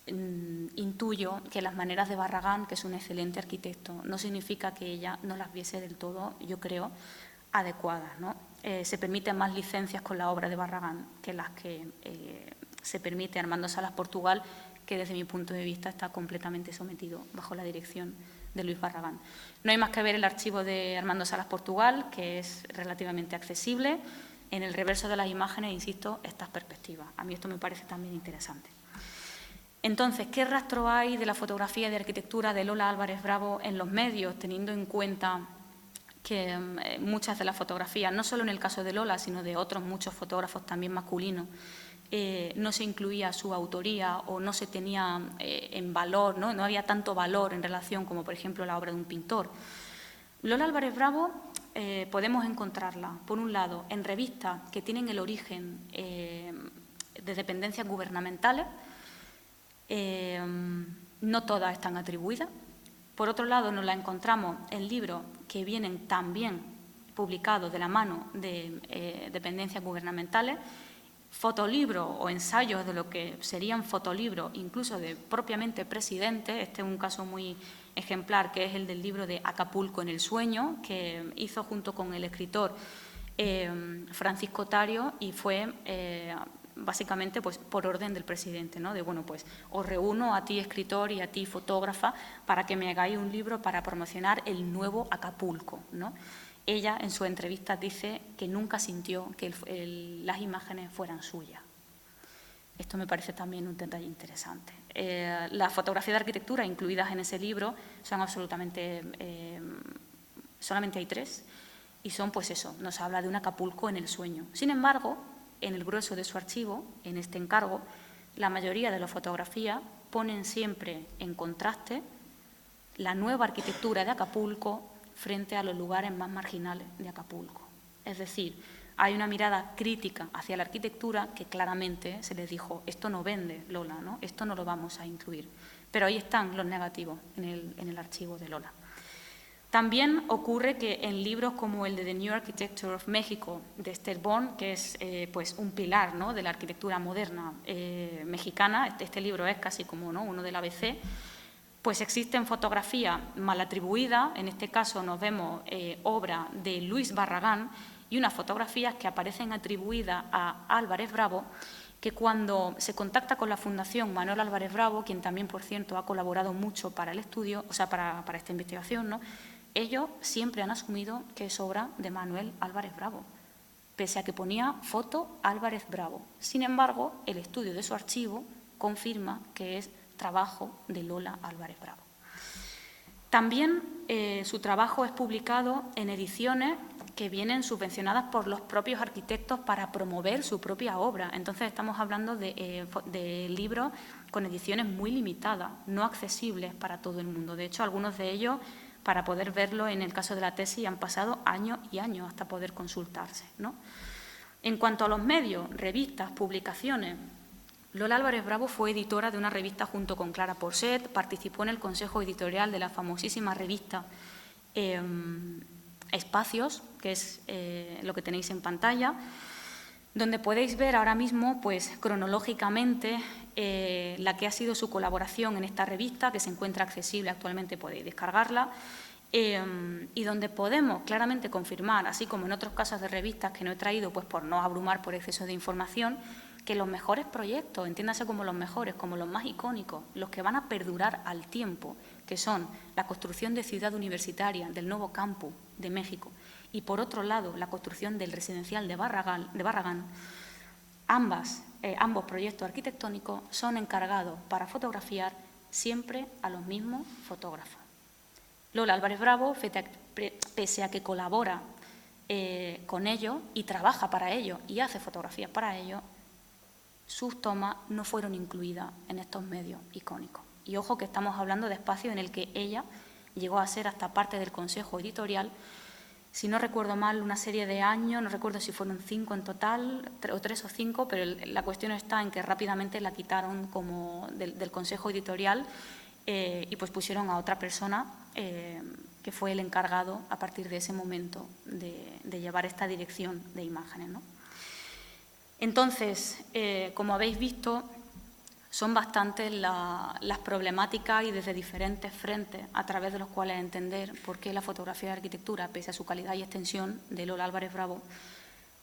Intuyo que las maneras de Barragán, que es un excelente arquitecto, no significa que ella no las viese del todo, yo creo, adecuadas, ¿no? Se permiten más licencias con la obra de Barragán que las que se permite Armando Salas Portugal, que desde mi punto de vista está completamente sometido bajo la dirección de Luis Barragán. No hay más que ver el archivo de Armando Salas Portugal, que es relativamente accesible. En el reverso de las imágenes, insisto, estas perspectivas. A mí esto me parece también interesante. Entonces, ¿qué rastro hay de la fotografía de arquitectura de Lola Álvarez Bravo en los medios, teniendo en cuenta que muchas de las fotografías, no solo en el caso de Lola, sino de otros muchos fotógrafos también masculinos, no se incluía su autoría o no se tenía en valor, ¿no? No había tanto valor en relación como, por ejemplo, la obra de un pintor? Lola Álvarez Bravo podemos encontrarla, por un lado, en revistas que tienen el origen de dependencias gubernamentales. No todas están atribuidas. Por otro lado, nos la encontramos en libros que vienen también publicados de la mano de dependencias gubernamentales, fotolibros o ensayos de lo que serían fotolibros, incluso de propiamente presidentes. Este es un caso muy ejemplar, que es el del libro de Acapulco en el sueño, que hizo junto con el escritor Francisco Tario, y fue básicamente pues, por orden del presidente, ¿no? De, bueno, pues os reúno a ti escritor y a ti fotógrafa para que me hagáis un libro para promocionar el nuevo Acapulco, ¿no? Ella, en su entrevista, dice que nunca sintió que las imágenes fueran suyas. Esto me parece también un detalle interesante. Las fotografías de arquitectura incluidas en ese libro son absolutamente… solamente hay 3, y son, pues eso, nos habla de un Acapulco en el sueño. Sin embargo, en el grueso de su archivo, en este encargo, la mayoría de las fotografías ponen siempre en contraste la nueva arquitectura de Acapulco frente a los lugares más marginales de Acapulco. Es decir, hay una mirada crítica hacia la arquitectura que claramente se les dijo, esto no vende, Lola, ¿no? Esto no lo vamos a incluir. Pero ahí están los negativos en el archivo de Lola. También ocurre que en libros como el de The New Architecture of Mexico, de Esther Bourne, que es pues un pilar, ¿no?, de la arquitectura moderna mexicana, este libro es casi como, ¿no?, uno del ABC, pues existen fotografías mal atribuidas. En este caso nos vemos obra de Luis Barragán y unas fotografías que aparecen atribuidas a Álvarez Bravo, que cuando se contacta con la Fundación Manuel Álvarez Bravo, quien también, por cierto, ha colaborado mucho para el estudio, o sea, para esta investigación, ¿no?, ellos siempre han asumido que es obra de Manuel Álvarez Bravo, pese a que ponía foto Álvarez Bravo. Sin embargo, el estudio de su archivo confirma que es trabajo de Lola Álvarez Bravo. También su trabajo es publicado en ediciones que vienen subvencionadas por los propios arquitectos para promover su propia obra. Entonces estamos hablando de libros con ediciones muy limitadas, no accesibles para todo el mundo. De hecho, algunos de ellos, para poder verlo en el caso de la tesis, han pasado años y años hasta poder consultarse, ¿no? En cuanto a los medios, revistas, publicaciones, Lola Álvarez Bravo fue editora de una revista junto con Clara Porset, participó en el consejo editorial de la famosísima revista Espacios, que es lo que tenéis en pantalla, donde podéis ver ahora mismo, pues cronológicamente, la que ha sido su colaboración en esta revista, que se encuentra accesible actualmente, podéis descargarla, y donde podemos claramente confirmar, así como en otros casos de revistas que no he traído pues por no abrumar por exceso de información, que los mejores proyectos, entiéndase como los mejores, como los más icónicos, los que van a perdurar al tiempo, que son la construcción de Ciudad Universitaria, del nuevo campus de México, y por otro lado la construcción del residencial de Barragán, ambos proyectos arquitectónicos son encargados para fotografiar siempre a los mismos fotógrafos. Lola Álvarez Bravo, pese a que colabora con ellos y trabaja para ellos y hace fotografías para ellos, sus tomas no fueron incluidas en estos medios icónicos. Y ojo que estamos hablando de espacios en el que ella llegó a ser hasta parte del consejo editorial, si no recuerdo mal, una serie de años, no recuerdo si fueron 5 en total, o 3 o 5, pero la cuestión está en que rápidamente la quitaron como del consejo editorial y pues pusieron a otra persona que fue el encargado a partir de ese momento de llevar esta dirección de imágenes, ¿no? Entonces, como habéis visto, son bastantes las problemáticas y desde diferentes frentes a través de los cuales entender por qué la fotografía de arquitectura, pese a su calidad y extensión, de Lola Álvarez Bravo,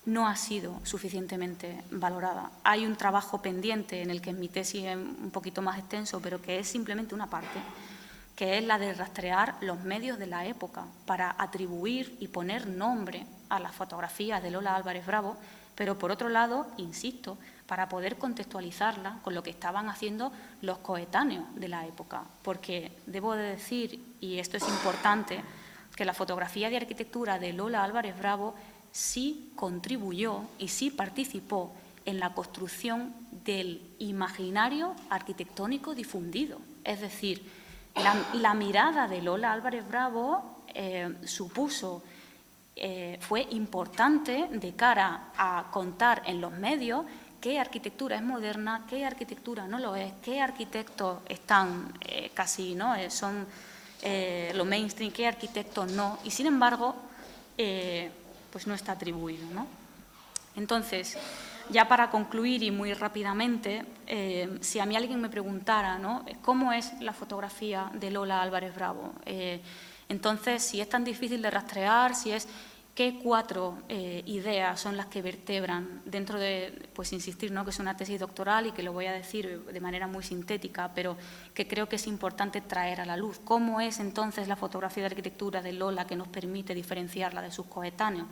no ha sido suficientemente valorada. Hay un trabajo pendiente en el que mi tesis es un poquito más extenso, pero que es simplemente una parte, que es la de rastrear los medios de la época para atribuir y poner nombre a las fotografías de Lola Álvarez Bravo, pero por otro lado, insisto, para poder contextualizarla con lo que estaban haciendo los coetáneos de la época. Porque debo de decir, y esto es importante, que la fotografía de arquitectura de Lola Álvarez Bravo sí contribuyó y sí participó en la construcción del imaginario arquitectónico difundido. Es decir, la mirada de Lola Álvarez Bravo fue importante de cara a contar en los medios qué arquitectura es moderna, qué arquitectura no lo es, qué arquitectos están casi, ¿no? Son lo mainstream, qué arquitectos no, y sin embargo, pues no está atribuido, ¿no? Entonces, ya para concluir y muy rápidamente, si a mí alguien me preguntara, ¿no?, ¿cómo es la fotografía de Lola Álvarez Bravo? Entonces, si es tan difícil de rastrear, ¿qué 4 ideas son las que vertebran dentro de, pues insistir, ¿no?, que es una tesis doctoral y que lo voy a decir de manera muy sintética, pero que creo que es importante traer a la luz? ¿Cómo es entonces la fotografía de arquitectura de Lola que nos permite diferenciarla de sus coetáneos?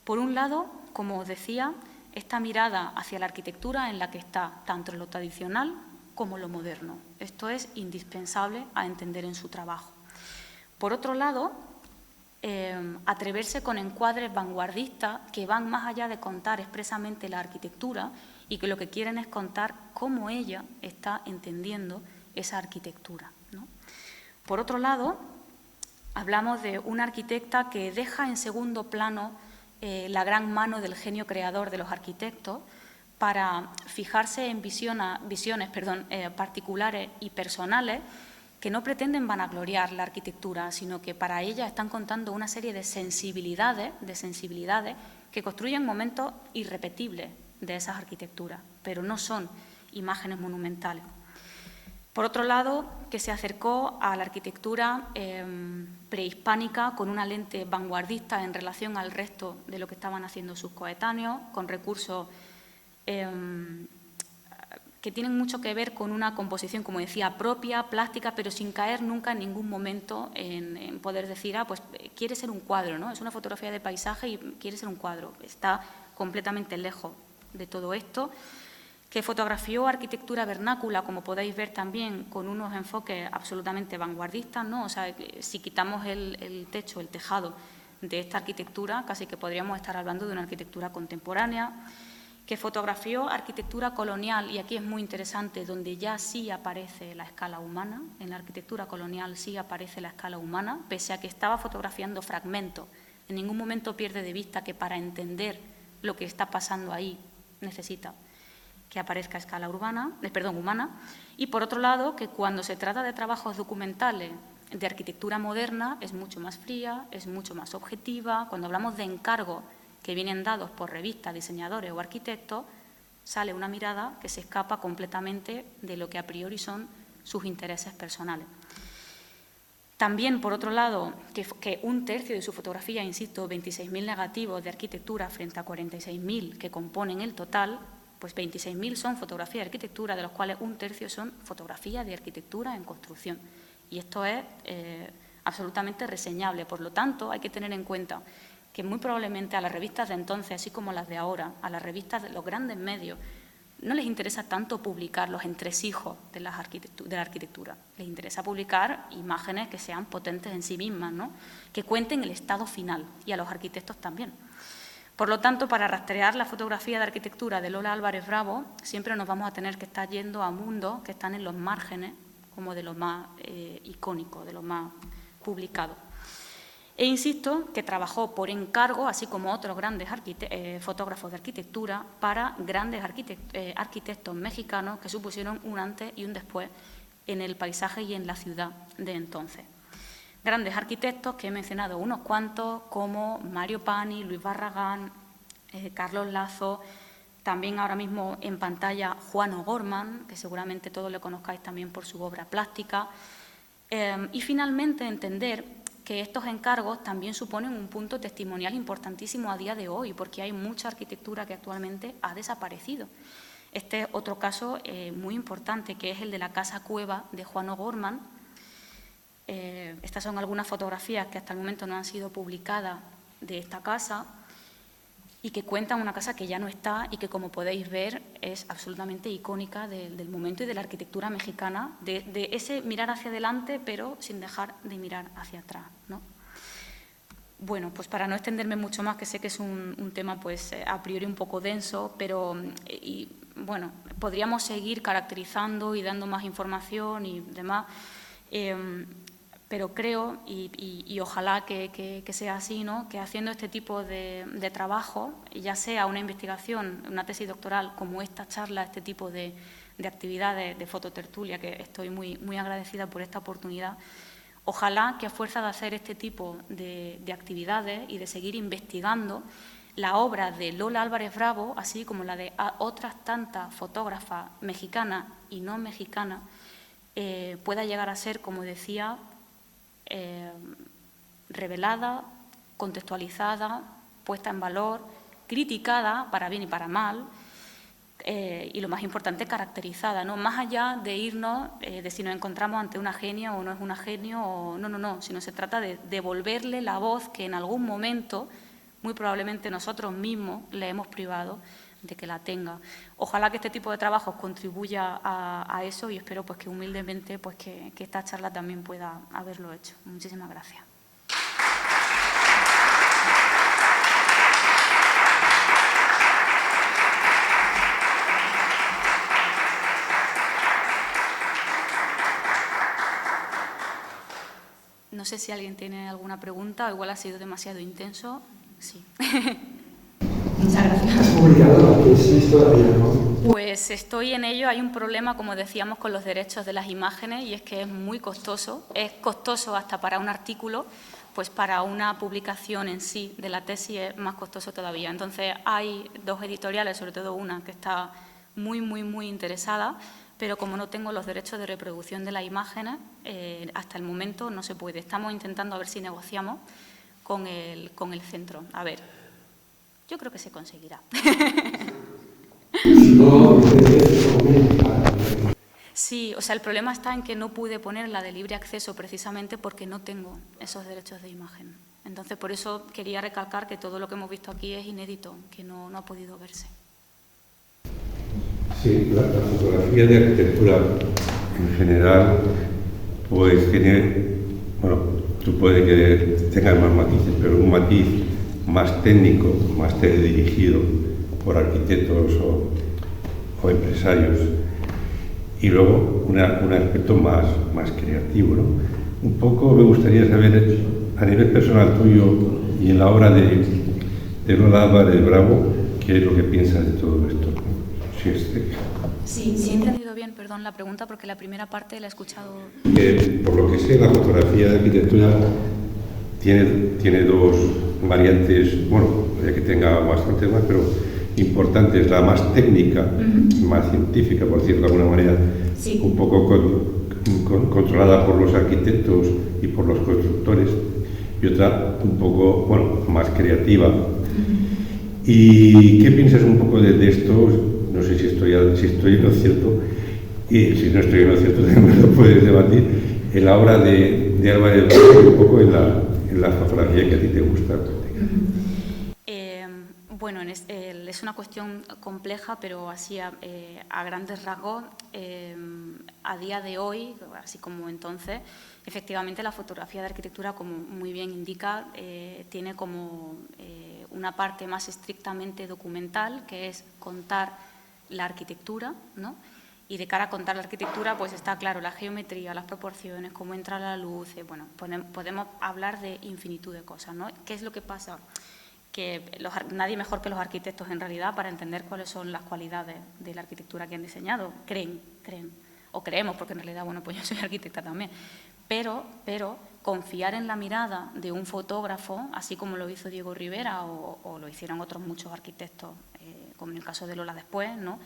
Por un lado, como os decía, esta mirada hacia la arquitectura en la que está tanto lo tradicional como lo moderno. Esto es indispensable a entender en su trabajo. Por otro lado, atreverse con encuadres vanguardistas que van más allá de contar expresamente la arquitectura y que lo que quieren es contar cómo ella está entendiendo esa arquitectura, ¿no? Por otro lado, hablamos de una arquitecta que deja en segundo plano la gran mano del genio creador de los arquitectos para fijarse en visiones particulares y personales que no pretenden vanagloriar la arquitectura, sino que para ella están contando una serie de sensibilidades que construyen momentos irrepetibles de esas arquitecturas, pero no son imágenes monumentales. Por otro lado, que se acercó a la arquitectura prehispánica con una lente vanguardista en relación al resto de lo que estaban haciendo sus coetáneos, con recursos que tienen mucho que ver con una composición, como decía, propia, plástica, pero sin caer nunca en ningún momento en poder decir, pues quiere ser un cuadro, ¿no? Es una fotografía de paisaje y quiere ser un cuadro. Está completamente lejos de todo esto. Que fotografió arquitectura vernácula, como podéis ver también, con unos enfoques absolutamente vanguardistas, ¿no? O sea, si quitamos el techo, el tejado de esta arquitectura, casi que podríamos estar hablando de una arquitectura contemporánea. Que fotografió arquitectura colonial, y aquí es muy interesante, donde ya sí aparece la escala humana. En la arquitectura colonial sí aparece la escala humana, pese a que estaba fotografiando fragmentos. En ningún momento pierde de vista que para entender lo que está pasando ahí necesita que aparezca a escala humana. Y por otro lado, que cuando se trata de trabajos documentales de arquitectura moderna es mucho más fría, es mucho más objetiva. Cuando hablamos de encargos que vienen dados por revistas, diseñadores o arquitectos, sale una mirada que se escapa completamente de lo que a priori son sus intereses personales. También, por otro lado, que un tercio de su fotografía, insisto, 26.000 negativos de arquitectura frente a 46.000 que componen el total, pues 26.000 son fotografías de arquitectura, de los cuales un tercio son fotografías de arquitectura en construcción. Y esto es absolutamente reseñable. Por lo tanto, hay que tener en cuenta que muy probablemente a las revistas de entonces, así como las de ahora, a las revistas de los grandes medios, no les interesa tanto publicar los entresijos de la arquitectura. Les interesa publicar imágenes que sean potentes en sí mismas, ¿no?, que cuenten el estado final, y a los arquitectos también. Por lo tanto, para rastrear la fotografía de arquitectura de Lola Álvarez Bravo, siempre nos vamos a tener que estar yendo a mundos que están en los márgenes, como de lo más icónico, de lo más publicado. E insisto que trabajó por encargo, así como otros grandes fotógrafos de arquitectura, para grandes arquitectos mexicanos que supusieron un antes y un después en el paisaje y en la ciudad de entonces. Grandes arquitectos que he mencionado unos cuantos, como Mario Pani, Luis Barragán, Carlos Lazo, también ahora mismo en pantalla Juan O'Gorman, que seguramente todos le conozcáis también por su obra plástica. Y finalmente entender que estos encargos también suponen un punto testimonial importantísimo a día de hoy, porque hay mucha arquitectura que actualmente ha desaparecido. Este es otro caso muy importante, que es el de la Casa Cueva de Juan O'Gorman. Estas son algunas fotografías que hasta el momento no han sido publicadas de esta casa y que cuentan una casa que ya no está y que, como podéis ver, es absolutamente icónica del momento y de la arquitectura mexicana, de ese mirar hacia adelante, pero sin dejar de mirar hacia atrás, ¿no? Bueno, pues para no extenderme mucho más, que sé que es un tema pues a priori un poco denso, pero bueno, podríamos seguir caracterizando y dando más información y demás, pero creo, y ojalá que sea así, ¿no?, que haciendo este tipo de trabajo, ya sea una investigación, una tesis doctoral, como esta charla, este tipo de actividades de fototertulia, que estoy muy agradecida por esta oportunidad, ojalá que a fuerza de hacer este tipo de actividades y de seguir investigando, la obra de Lola Álvarez Bravo, así como la de otras tantas fotógrafas mexicanas y no mexicanas, pueda llegar a ser, como decía, revelada, contextualizada, puesta en valor, criticada para bien y para mal, y lo más importante, caracterizada, ¿no? Más allá de irnos de si nos encontramos ante una genia o no es una genio, o no, sino se trata de devolverle la voz que en algún momento, muy probablemente nosotros mismos, le hemos privado de que la tenga. Ojalá que este tipo de trabajos contribuya a eso, y espero pues que humildemente pues que esta charla también pueda haberlo hecho. Muchísimas gracias. No sé si alguien tiene alguna pregunta, o igual ha sido demasiado intenso. Sí. Muchas gracias. ¿Publicado la tesis todavía no? Pues estoy en ello. Hay un problema, como decíamos, con los derechos de las imágenes, y es que es muy costoso. Es costoso hasta para un artículo, pues para una publicación en sí de la tesis es más costoso todavía. Entonces hay dos editoriales, sobre todo una que está muy interesada, pero como no tengo los derechos de reproducción de las imágenes, hasta el momento no se puede. Estamos intentando a ver si negociamos con el centro. A ver, yo creo que se conseguirá. Sí, o sea, el problema está en que no pude poner la de libre acceso precisamente porque no tengo esos derechos de imagen. Entonces, por eso quería recalcar que todo lo que hemos visto aquí es inédito, que no ha podido verse. Sí, la fotografía de arquitectura en general pues tiene, bueno, tú puedes que tengas más matices, pero un matiz más técnico, más teledirigido por arquitectos o empresarios, y luego un aspecto más creativo, ¿no? Un poco me gustaría saber, a nivel personal tuyo y en la obra de Lola Álvarez Bravo, qué es lo que piensas de todo esto. Sí, he entendido bien, perdón, la pregunta, porque la primera parte la he escuchado. Por lo que sé, la fotografía de arquitectura tiene dos variantes, bueno, ya que tenga bastantes más, pero importantes. La más técnica, más científica, por decirlo de alguna manera, sí, un poco controlada por los arquitectos y por los constructores, y otra un poco, bueno, más creativa. ¿Y qué piensas un poco de esto? No sé si estoy en lo cierto, y si no estoy en lo cierto también lo puedes debatir, en la obra de Álvarez Bravo, un poco en la fotografía que a ti te gusta. Bueno, es una cuestión compleja, pero así a grandes rasgos, a día de hoy, así como entonces, efectivamente la fotografía de arquitectura, como muy bien indica, tiene como una parte más estrictamente documental, que es contar la arquitectura, ¿no? Y de cara a contar la arquitectura, pues está claro la geometría, las proporciones, cómo entra la luz, bueno, podemos hablar de infinitud de cosas, ¿no? ¿Qué es lo que pasa? Que nadie mejor que los arquitectos en realidad para entender cuáles son las cualidades de la arquitectura que han diseñado, creen. o creemos, porque en realidad, bueno, pues yo soy arquitecta también, pero confiar en la mirada de un fotógrafo, así como lo hizo Diego Rivera o lo hicieron otros muchos arquitectos, como en el caso de Lola después, ¿no?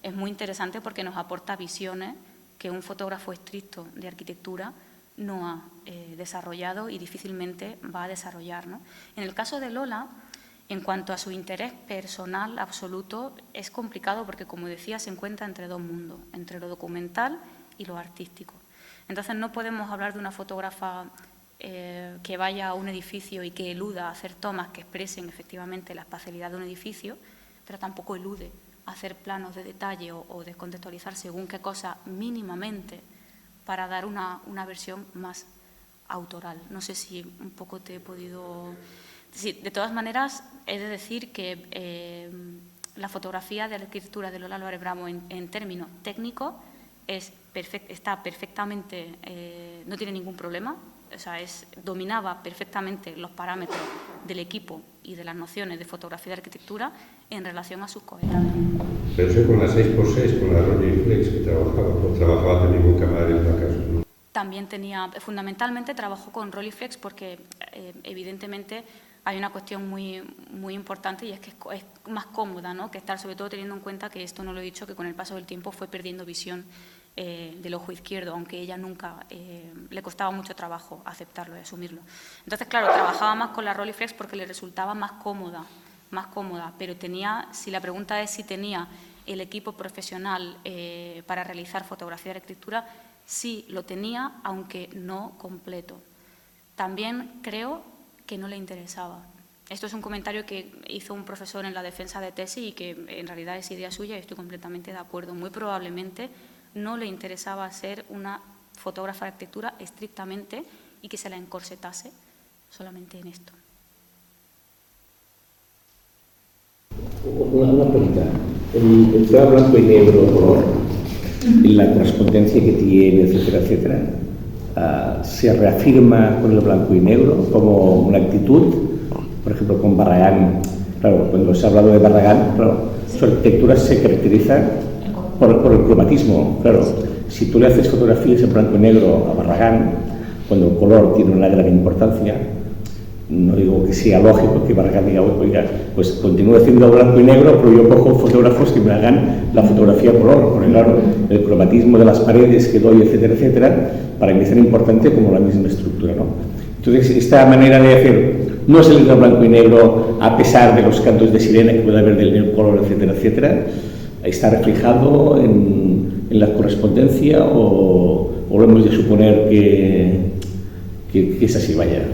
Es muy interesante porque nos aporta visiones que un fotógrafo estricto de arquitectura no ha desarrollado y difícilmente va a desarrollar, ¿no? En el caso de Lola, en cuanto a su interés personal absoluto, es complicado porque, como decía, se encuentra entre dos mundos, entre lo documental y lo artístico. Entonces, no podemos hablar de una fotógrafa que vaya a un edificio y que eluda hacer tomas que expresen efectivamente la espacialidad de un edificio, pero tampoco elude hacer planos de detalle o descontextualizar según qué cosa mínimamente para dar una versión más autoral. No sé si un poco te he podido... Sí, de todas maneras, he de decir que la fotografía de la arquitectura de Lola Álvarez Bravo en términos técnicos está perfectamente, no tiene ningún problema, o sea, dominaba perfectamente los parámetros del equipo y de las nociones de fotografía de arquitectura en relación a sus coetáneos. Pero eso con la 6x6, con la Rolleiflex que trabajaba también con cámara de fracaso, ¿no? También fundamentalmente trabajó con Rolleiflex porque evidentemente hay una cuestión muy, muy importante y es que es más cómoda, ¿no?, que estar, sobre todo teniendo en cuenta que esto no lo he dicho, que con el paso del tiempo fue perdiendo visión del ojo izquierdo, aunque ella nunca le costaba mucho trabajo aceptarlo y asumirlo. Entonces, claro, trabajaba más con la Rolleiflex porque le resultaba más cómoda, pero si la pregunta es si tenía el equipo profesional para realizar fotografía de arquitectura, sí lo tenía, aunque no completo. También creo que no le interesaba. Esto es un comentario que hizo un profesor en la defensa de tesis y que en realidad es idea suya y estoy completamente de acuerdo. Muy probablemente no le interesaba ser una fotógrafa de arquitectura estrictamente y que se la encorsetase solamente en esto. Una pregunta. El tema blanco y negro, color, la correspondencia que tiene, etcétera, etcétera, se reafirma con el blanco y negro como una actitud. Por ejemplo, con Barragán, claro, cuando se ha hablado de Barragán, claro, su arquitectura se caracteriza por el cromatismo. Claro, si tú le haces fotografías en blanco y negro a Barragán, cuando el color tiene una gran importancia, no digo que sea lógico que Barragán diga, oiga, pues continúo haciendo blanco y negro, pero yo cojo fotógrafos que me hagan la fotografía a color, porque claro, el cromatismo de las paredes que doy, etcétera, etcétera, para mí es tan importante como la misma estructura, ¿no? Entonces, esta manera de hacer, no salir al blanco y negro a pesar de los cantos de sirena que puede haber del color, etcétera, etcétera, ¿está reflejado en la correspondencia o lo hemos de suponer que es así, vaya?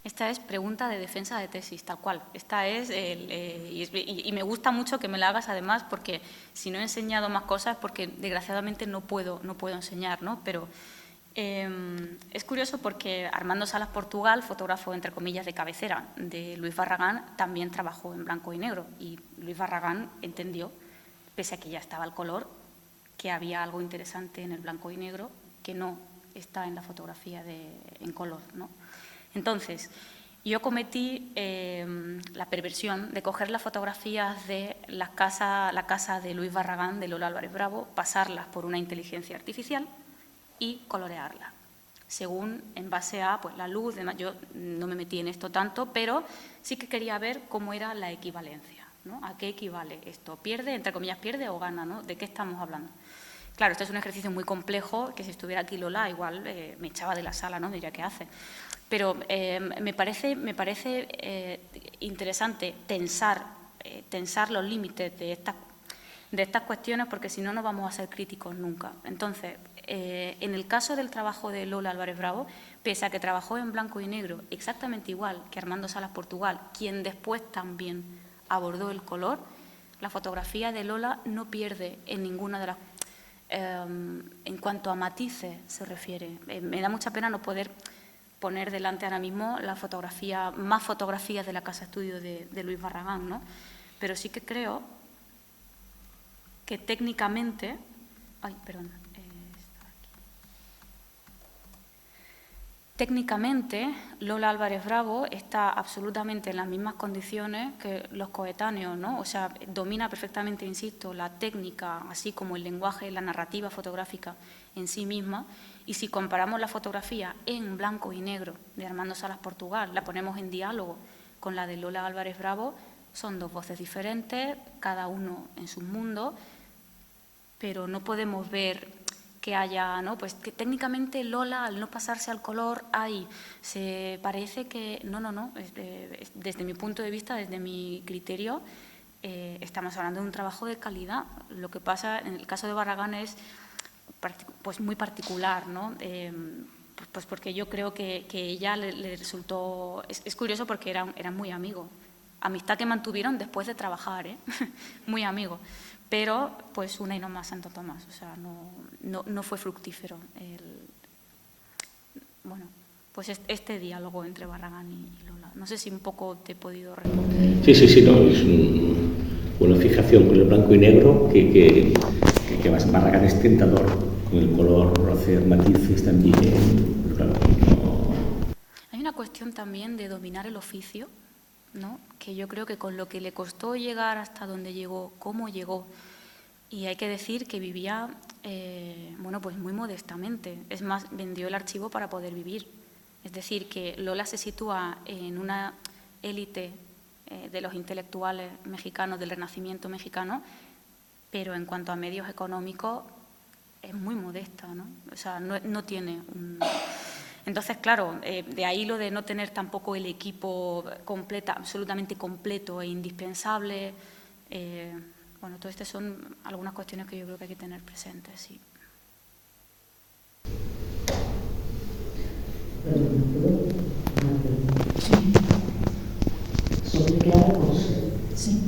Esta es pregunta de defensa de tesis, tal cual. Esta es, y me gusta mucho que me la hagas además, porque si no he enseñado más cosas, porque desgraciadamente no puedo enseñar, ¿no? Pero es curioso porque Armando Salas Portugal, fotógrafo entre comillas de cabecera de Luis Barragán, también trabajó en blanco y negro. Y Luis Barragán entendió, pese a que ya estaba el color, que había algo interesante en el blanco y negro que no está en la fotografía en color, ¿no? Entonces, yo cometí la perversión de coger las fotografías de la casa de Luis Barragán, de Lola Álvarez Bravo, pasarlas por una inteligencia artificial y colorearlas, según en base a pues, la luz. Yo no me metí en esto tanto, pero sí que quería ver cómo era la equivalencia, ¿no? ¿A qué equivale esto? ¿Pierde, entre comillas, pierde o gana, ¿no? ¿De qué estamos hablando? Claro, esto es un ejercicio muy complejo, que si estuviera aquí Lola igual me echaba de la sala, ¿no? Me diría, ¿qué hace? Pero me parece interesante tensar los límites de estas cuestiones, porque si no, no vamos a ser críticos nunca. Entonces, en el caso del trabajo de Lola Álvarez Bravo, pese a que trabajó en blanco y negro exactamente igual que Armando Salas Portugal, quien después también abordó el color, la fotografía de Lola no pierde en ninguna de las... en cuanto a matices se refiere. Me da mucha pena no poder poner delante ahora mismo más fotografías de la casa estudio de Luis Barragán, ¿no? Pero sí que creo que técnicamente... Ay, perdón. Técnicamente, Lola Álvarez Bravo está absolutamente en las mismas condiciones que los coetáneos, ¿no? O sea, domina perfectamente, insisto, la técnica, así como el lenguaje, la narrativa fotográfica en sí misma. Y si comparamos la fotografía en blanco y negro de Armando Salas Portugal, la ponemos en diálogo con la de Lola Álvarez Bravo, son dos voces diferentes, cada uno en su mundo, pero no podemos ver que haya, ¿no? Pues que técnicamente Lola, al no pasarse al color, se parece que, no, desde mi punto de vista, desde mi criterio, estamos hablando de un trabajo de calidad. Lo que pasa en el caso de Barragán es pues muy particular, ¿no? Pues porque yo creo que ella le resultó, es curioso porque eran muy amigos, amistad que mantuvieron después de trabajar, muy amigos. Pero, pues, una y no más Santo Tomás, o sea, no fue fructífero bueno, pues este diálogo entre Barragán y Lola. No sé si un poco te he podido responder. Sí, no, es una fijación con el blanco y negro que Barragán es tentador, con el color, hacer matices también, pero claro, no. Hay una cuestión también de dominar el oficio, ¿no? Que yo creo que con lo que le costó llegar hasta donde llegó, cómo llegó, y hay que decir que vivía, bueno, pues muy modestamente. Es más, vendió el archivo para poder vivir. Es decir, que Lola se sitúa en una élite de los intelectuales mexicanos, del Renacimiento mexicano, pero en cuanto a medios económicos es muy modesta, ¿no? O sea, no tiene un... Entonces, claro, de ahí lo de no tener tampoco el equipo absolutamente completo e indispensable. Bueno, todo esto son algunas cuestiones que yo creo que hay que tener presentes, sí. Sobre Clara José. Sí.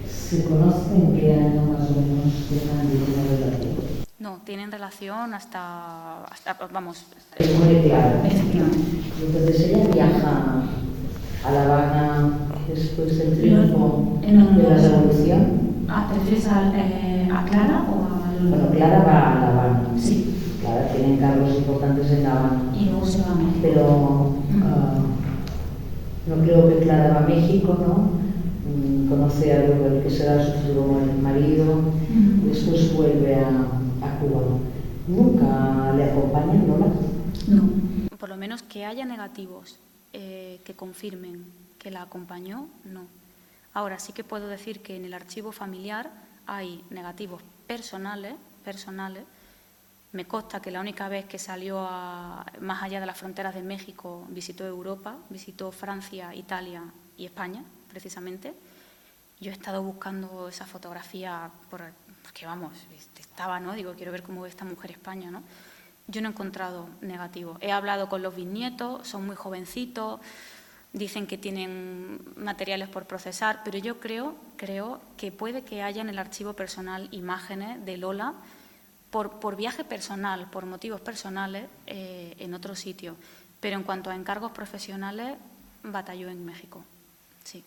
¿Se conoce en qué año más o menos dejan de tener relación? No, tienen relación hasta vamos... Es muy claro. Entonces ella viaja a La Habana después del triunfo de la Revolución. ¿Te refieres a Clara o a Lola? Bueno, Clara va a La Habana. Sí. Clara tiene encargos importantes en La Habana. Y luego se va a México. Pero no creo que Clara va a México, ¿no? Conoce a el que será su futuro marido, después vuelve a Cuba. ¿Nunca le acompañan, Lola? No. Por lo menos que haya negativos que confirmen que la acompañó, no. Ahora sí que puedo decir que en el archivo familiar hay negativos personales. Me consta que la única vez que salió más allá de las fronteras de México visitó Europa, visitó Francia, Italia y España, precisamente. Yo he estado buscando esa fotografía porque, vamos, estaba, ¿no? Digo, quiero ver cómo ve esta mujer España, ¿no? Yo no he encontrado negativo. He hablado con los bisnietos, son muy jovencitos, dicen que tienen materiales por procesar, pero yo creo que puede que haya en el archivo personal imágenes de Lola por viaje personal, por motivos personales, en otro sitio. Pero en cuanto a encargos profesionales, batalló en México, sí.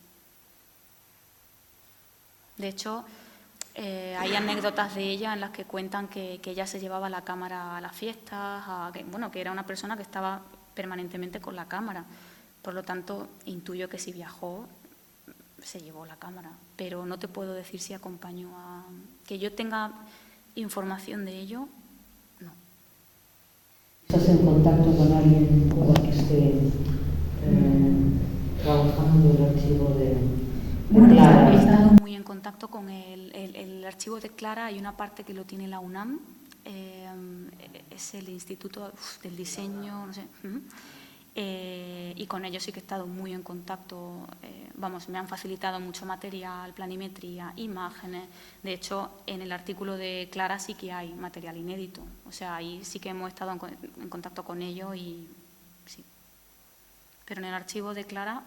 De hecho, hay anécdotas de ella en las que cuentan que ella se llevaba la cámara a las fiestas, que era una persona que estaba permanentemente con la cámara. Por lo tanto, intuyo que si viajó, se llevó la cámara. Pero no te puedo decir si acompañó a... Que yo tenga información de ello, no. ¿Estás en contacto con alguien con el que esté trabajando el archivo de Clara? He estado muy en contacto con el archivo de Clara. Hay una parte que lo tiene la UNAM, es el Instituto del Diseño, no sé. Y con ellos sí que he estado muy en contacto. Me han facilitado mucho material, planimetría, imágenes. De hecho, en el artículo de Clara sí que hay material inédito. O sea, ahí sí que hemos estado en contacto con ellos y sí. Pero en el archivo de Clara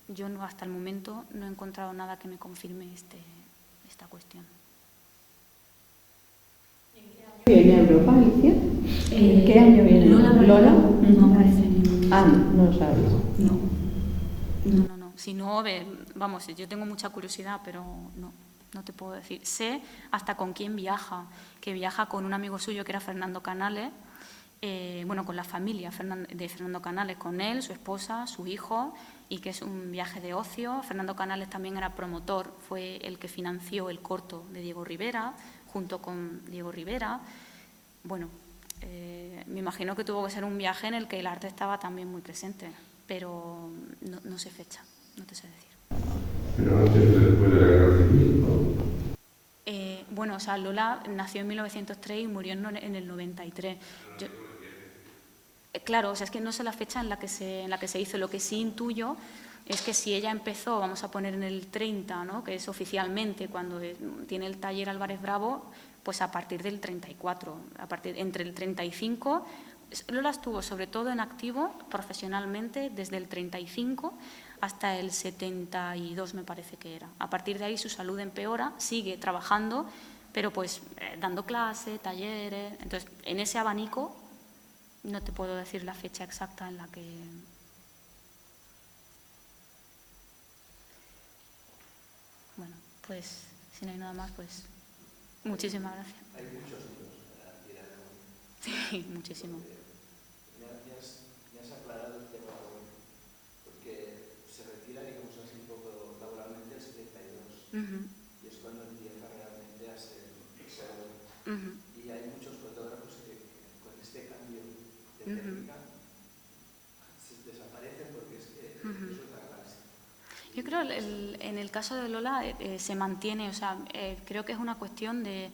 yo hasta el momento no he encontrado nada que me confirme esta cuestión. ¿Viene a Europa, Alicia? ¿En qué año viene? Lola no aparece en ningún... no lo sabes. No. Si no, vamos, yo tengo mucha curiosidad, pero no te puedo decir. Sé hasta con quién viaja, que viaja con un amigo suyo que era Fernando Canales bueno, con la familia de Fernando Canales, con él, su esposa, su hijo, y que es un viaje de ocio. Fernando Canales también era promotor, fue el que financió el corto de Diego Rivera, junto con Diego Rivera. Bueno, me imagino que tuvo que ser un viaje en el que el arte estaba también muy presente, pero no sé fecha, no te sé decir. Pero antes o después de la Guerra Civil, ¿no? Bueno, o sea, Lola nació en 1903 y murió en el 93. Claro, o sea, es que no sé la fecha en la que se hizo. Lo que sí intuyo es que si ella empezó, vamos a poner en el 30, ¿no?, que es oficialmente cuando tiene el taller Álvarez Bravo, pues a partir del 34, entre el 35. Lola estuvo sobre todo en activo profesionalmente desde el 35 hasta el 72, me parece que era. A partir de ahí su salud empeora, sigue trabajando, pero pues dando clases, talleres. Entonces, en ese abanico no te puedo decir la fecha exacta en la que... Bueno, pues si no hay nada más, pues muchísimas gracias. Hay muchos libros tirados. Sí, muchísimo. Me has aclarado el tema hoy, porque se retira, digamos así, un poco laboralmente el 72, y es cuando empieza realmente a ser bueno. Y hay muchos fotógrafos que con este cambio de técnica desaparecen porque es que eso es la clase. Yo creo en el caso de Lola se mantiene, o sea, creo que es una cuestión de,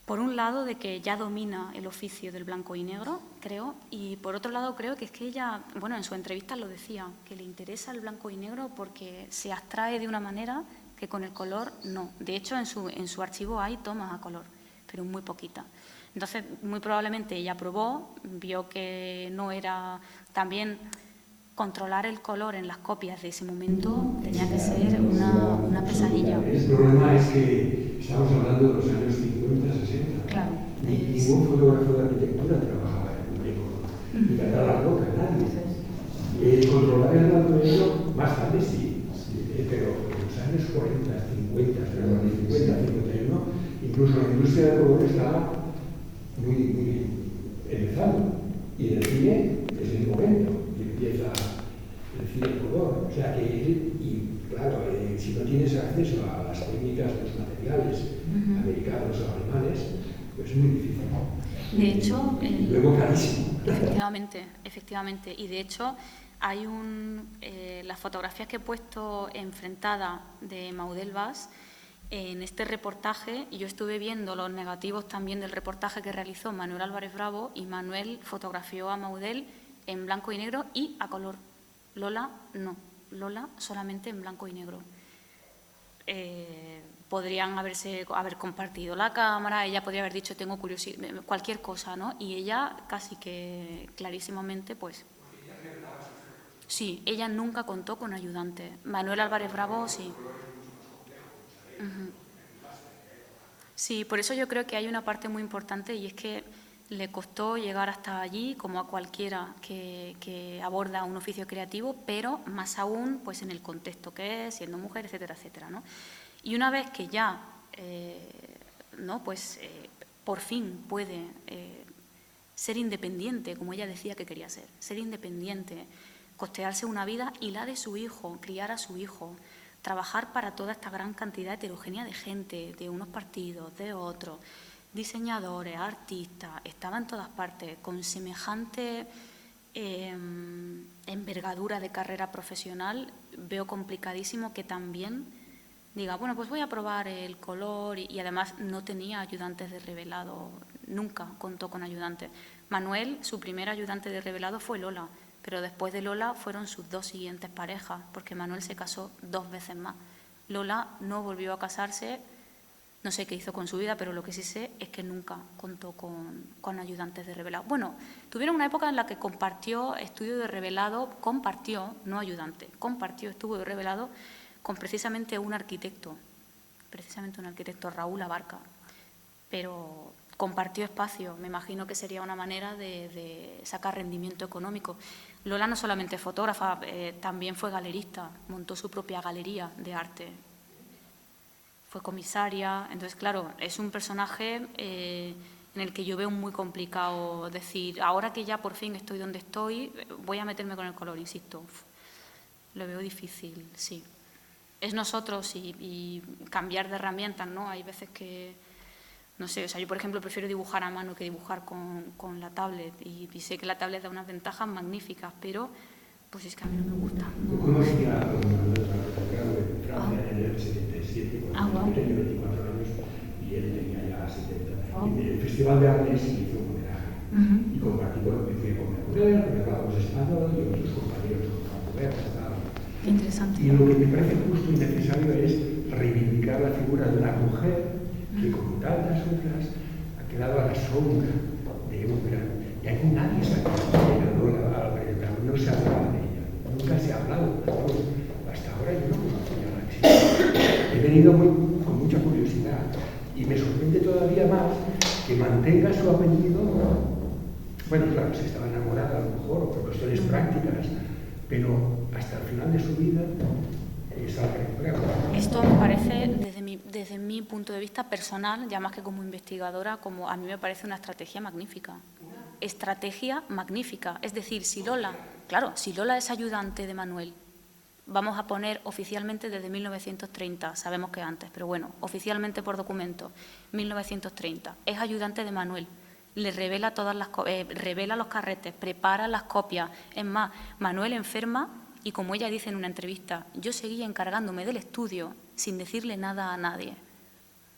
por un lado, de que ya domina el oficio del blanco y negro, creo, y por otro lado creo que es que ella, bueno, en su entrevista lo decía, que le interesa el blanco y negro porque se abstrae de una manera que con el color no. De hecho, en su archivo hay tomas a color, pero muy poquita. Entonces, muy probablemente ella probó, vio que no era... También controlar el color en las copias de ese momento tenía que ser una pesadilla. El problema es que estamos hablando de los años 50, 60. Claro. Ningún fotógrafo de arquitectura trabajaba en negro. Ni cantar la roca, nadie. Controlar el blanco y negro, más tarde sí, pero en los años 40, 50, 51, incluso la industria del color estaba muy empezando. Y el cine es el momento que empieza el cine color. O sea que, y claro, si no tienes acceso a las técnicas de los materiales americanos o alemanes, pues es muy difícil. De hecho, luego carísimo. Efectivamente. Y de hecho, hay las fotografías que he puesto enfrentada de Maudel Bas. En este reportaje, yo estuve viendo los negativos también del reportaje que realizó Manuel Álvarez Bravo, y Manuel fotografió a Maudel en blanco y negro y a color. Lola no, Lola solamente en blanco y negro. Podrían haber compartido la cámara, ella podría haber dicho tengo curiosidad, cualquier cosa, ¿no? Y ella casi que clarísimamente, pues... Sí, ella nunca contó con ayudante. Manuel Álvarez Bravo sí. Sí, por eso yo creo que hay una parte muy importante, y es que le costó llegar hasta allí, como a cualquiera que aborda un oficio creativo, pero más aún pues en el contexto que es, siendo mujer, etcétera, etcétera, ¿no? Y una vez que ya por fin puede ser independiente, como ella decía que quería ser independiente, costearse una vida y la de su hijo, criar a su hijo, trabajar para toda esta gran cantidad heterogénea de gente, de unos partidos, de otros, diseñadores, artistas, estaba en todas partes, con semejante envergadura de carrera profesional. Veo complicadísimo que también diga, bueno, pues voy a probar el color, y además no tenía ayudantes de revelado, nunca contó con ayudantes. Manuel, su primer ayudante de revelado fue Lola, pero después de Lola fueron sus dos siguientes parejas, porque Manuel se casó 2 veces más. Lola no volvió a casarse, no sé qué hizo con su vida, pero lo que sí sé es que nunca contó con ayudantes de revelado. Bueno, tuvieron una época en la que compartió estudio de revelado, no ayudante, compartió estudio de revelado con precisamente un arquitecto, Raúl Abarca, pero compartió espacio. Me imagino que sería una manera de sacar rendimiento económico. Lola no solamente es fotógrafa, también fue galerista, montó su propia galería de arte, fue comisaria. Entonces, claro, es un personaje en el que yo veo muy complicado decir, ahora que ya por fin estoy donde estoy, voy a meterme con el color, insisto. Lo veo difícil, sí. Es nosotros y cambiar de herramientas, ¿no? Hay veces que, no sé, o sea, yo por ejemplo prefiero dibujar a mano que dibujar con la tablet y sé que la tablet da unas ventajas magníficas, pero pues es que a mí no me gusta. Yo conocí a un grado de Francia en el 77, cuando yo tenía 24 años y él tenía ya 70. Y en el Festival de Arles hizo un homenaje y compartí con lo que fui con Mercurial, porque hablábamos español y otros compañeros con Francia. Qué interesante. Y lo que me parece justo y necesario es reivindicar la figura de una mujer que, como tantas otras, ha quedado a la sombra de un gran. Y aquí nadie está considerando a Álvarez Bravo, no se hablaba de ella, nunca se ha hablado. Hasta ahora yo no conocía a la existencia. He venido con mucha curiosidad y me sorprende todavía más que mantenga su apellido. Bueno, claro, se estaba enamorada a lo mejor por cuestiones prácticas, pero hasta el final de su vida es Álvarez Bravo. Esto me parece, desde mi punto de vista personal, ya más que como investigadora, como a mí me parece una estrategia magnífica. Estrategia magnífica. Es decir, si Lola es ayudante de Manuel, vamos a poner oficialmente desde 1930, sabemos que antes, pero bueno, oficialmente por documento, 1930, es ayudante de Manuel. Le revela revela los carretes, prepara las copias. Es más, Manuel enferma y, como ella dice en una entrevista, yo seguía encargándome del estudio sin decirle nada a nadie.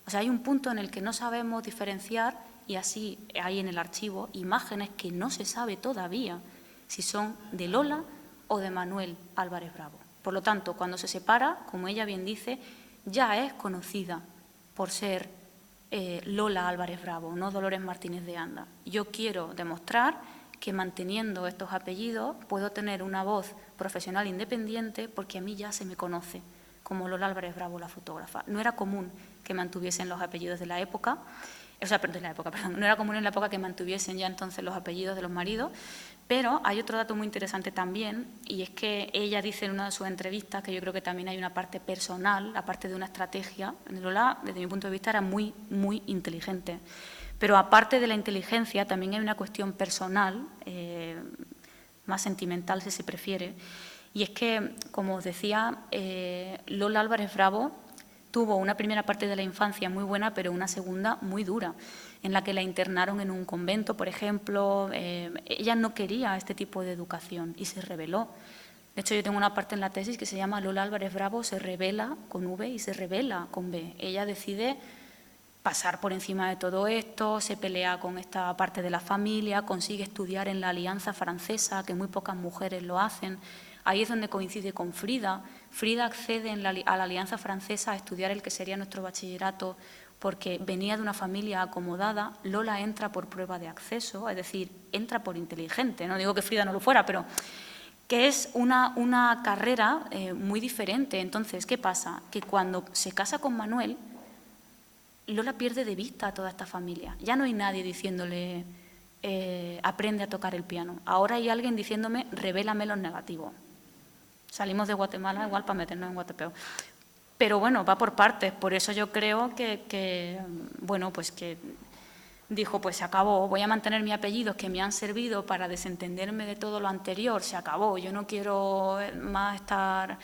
O sea, hay un punto en el que no sabemos diferenciar y así hay en el archivo imágenes que no se sabe todavía si son de Lola o de Manuel Álvarez Bravo. Por lo tanto, cuando se separa, como ella bien dice, ya es conocida por ser Lola Álvarez Bravo, no Dolores Martínez de Anda. Yo quiero demostrar que manteniendo estos apellidos puedo tener una voz profesional independiente porque a mí ya se me conoce como Lola Álvarez Bravo, la fotógrafa. No era común que mantuviesen los apellidos de la época, no era común en la época que mantuviesen ya entonces los apellidos de los maridos, pero hay otro dato muy interesante también, y es que ella dice en una de sus entrevistas que yo creo que también hay una parte personal, aparte de una estrategia. Lola, desde mi punto de vista, era muy, muy inteligente, pero aparte de la inteligencia también hay una cuestión personal, más sentimental si se prefiere, y es que, como os decía, Lola Álvarez Bravo tuvo una primera parte de la infancia muy buena, pero una segunda muy dura, en la que la internaron en un convento, por ejemplo. Ella no quería este tipo de educación y se rebeló. De hecho, yo tengo una parte en la tesis que se llama Lola Álvarez Bravo se rebela con V y se rebela con B. Ella decide pasar por encima de todo esto, se pelea con esta parte de la familia, consigue estudiar en la Alianza Francesa, que muy pocas mujeres lo hacen. Ahí es donde coincide con Frida. Frida accede a la Alianza Francesa a estudiar el que sería nuestro bachillerato porque venía de una familia acomodada. Lola entra por prueba de acceso, es decir, entra por inteligente. No digo que Frida no lo fuera, pero que es una carrera muy diferente. Entonces, ¿qué pasa? Que cuando se casa con Manuel, Lola pierde de vista a toda esta familia. Ya no hay nadie diciéndole aprende a tocar el piano. Ahora hay alguien diciéndome revélame los negativos. Salimos de Guatemala igual para meternos en Guatepeo. Pero bueno, va por partes. Por eso yo creo que dijo, pues se acabó, voy a mantener mis apellidos que me han servido para desentenderme de todo lo anterior, se acabó, yo no quiero más estar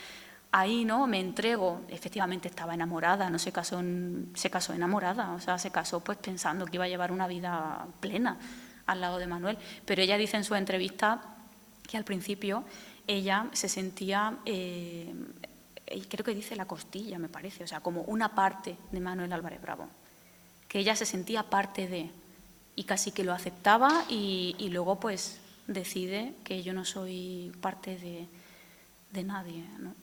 ahí, ¿no? Me entrego. Efectivamente estaba enamorada, no se casó enamorada, o sea, se casó pues pensando que iba a llevar una vida plena al lado de Manuel. Pero ella dice en su entrevista que al principio ella se sentía, creo que dice la costilla, me parece, o sea, como una parte de Manuel Álvarez Bravo, que ella se sentía parte de, y casi que lo aceptaba y luego pues decide que yo no soy parte de nadie, ¿no?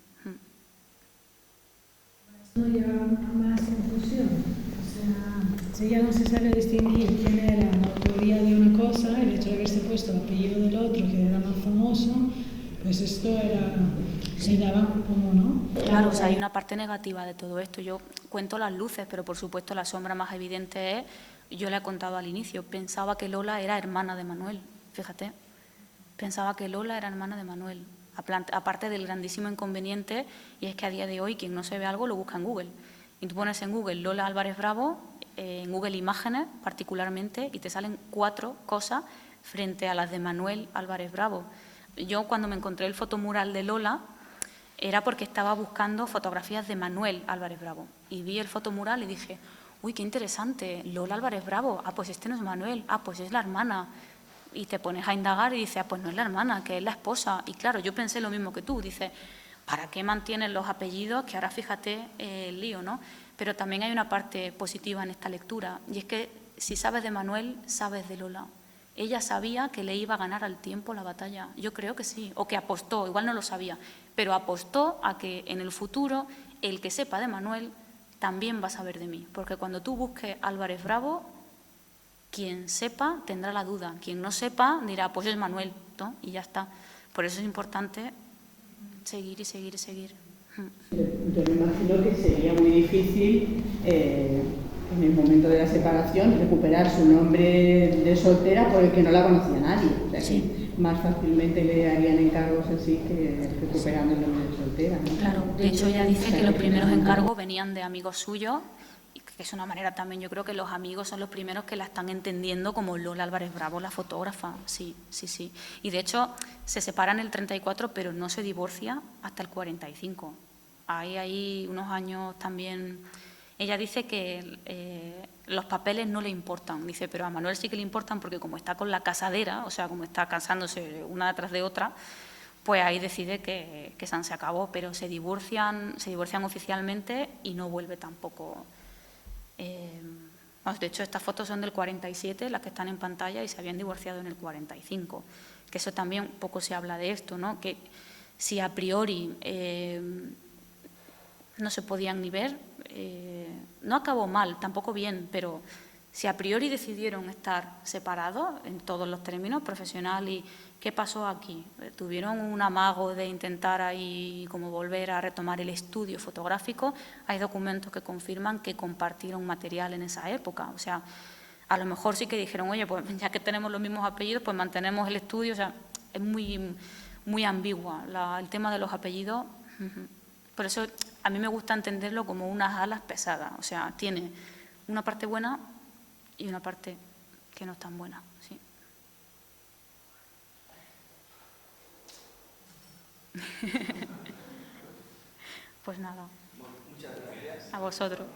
No lleva más confusión, o sea, si ya no se sabe distinguir quién era la autoría de una cosa, el hecho de haberse puesto el apellido del otro que era más famoso, pues esto se daba como, ¿no? Claro, o sea, hay una parte negativa de todo esto. Yo cuento las luces, pero por supuesto la sombra más evidente es, yo le he contado al inicio, pensaba que Lola era hermana de Manuel, fíjate, pensaba que Lola era hermana de Manuel, aparte del grandísimo inconveniente, y es que a día de hoy quien no se ve algo lo busca en Google. Y tú pones en Google Lola Álvarez Bravo en Google Imágenes particularmente y te salen 4 cosas frente a las de Manuel Álvarez Bravo. Yo cuando me encontré el fotomural de Lola era porque estaba buscando fotografías de Manuel Álvarez Bravo y vi el fotomural y dije, uy, qué interesante, Lola Álvarez Bravo, pues este no es Manuel, pues es la hermana. Y te pones a indagar y dices, pues no es la hermana, que es la esposa. Y claro, yo pensé lo mismo que tú, dices, ¿para qué mantienen los apellidos? Que ahora fíjate el lío, ¿no? Pero también hay una parte positiva en esta lectura, y es que si sabes de Manuel, sabes de Lola. Ella sabía que le iba a ganar al tiempo la batalla, yo creo que sí, o que apostó, igual no lo sabía, pero apostó a que en el futuro el que sepa de Manuel también va a saber de mí, porque cuando tú busques Álvarez Bravo, quien sepa tendrá la duda, quien no sepa dirá, pues es Manuel, ¿no? Y ya está. Por eso es importante seguir y seguir y seguir. Yo me imagino que sería muy difícil en el momento de la separación recuperar su nombre de soltera por el que no la conocía nadie. O sea, que más fácilmente le harían encargos así que recuperando el nombre de soltera, ¿no? Claro, de hecho ella dice que los primeros encargos venían de amigos suyos, y que es una manera también, yo creo que los amigos son los primeros que la están entendiendo como Lola Álvarez Bravo, la fotógrafa, sí. Y de hecho se separan en el 34, pero no se divorcia hasta el 45. Hay ahí unos años también. Ella dice que los papeles no le importan, dice, pero a Manuel sí que le importan porque como está con la casadera, o sea, como está casándose una detrás de otra, pues ahí decide que se acabó, pero se divorcian oficialmente y no vuelve tampoco. De hecho, estas fotos son del 47, las que están en pantalla, y se habían divorciado en el 45, que eso también poco se habla de esto, ¿no? Que si a priori no se podían ni ver, no acabó mal, tampoco bien, pero si a priori decidieron estar separados en todos los términos, profesional y ¿qué pasó aquí? Tuvieron un amago de intentar ahí como volver a retomar el estudio fotográfico. Hay documentos que confirman que compartieron material en esa época. O sea, a lo mejor sí que dijeron, oye, pues ya que tenemos los mismos apellidos, pues mantenemos el estudio. O sea, es muy ambigua el tema de los apellidos. Por eso a mí me gusta entenderlo como unas alas pesadas. O sea, tiene una parte buena y una parte que no es tan buena, sí. Pues nada. Muchas gracias. A vosotros.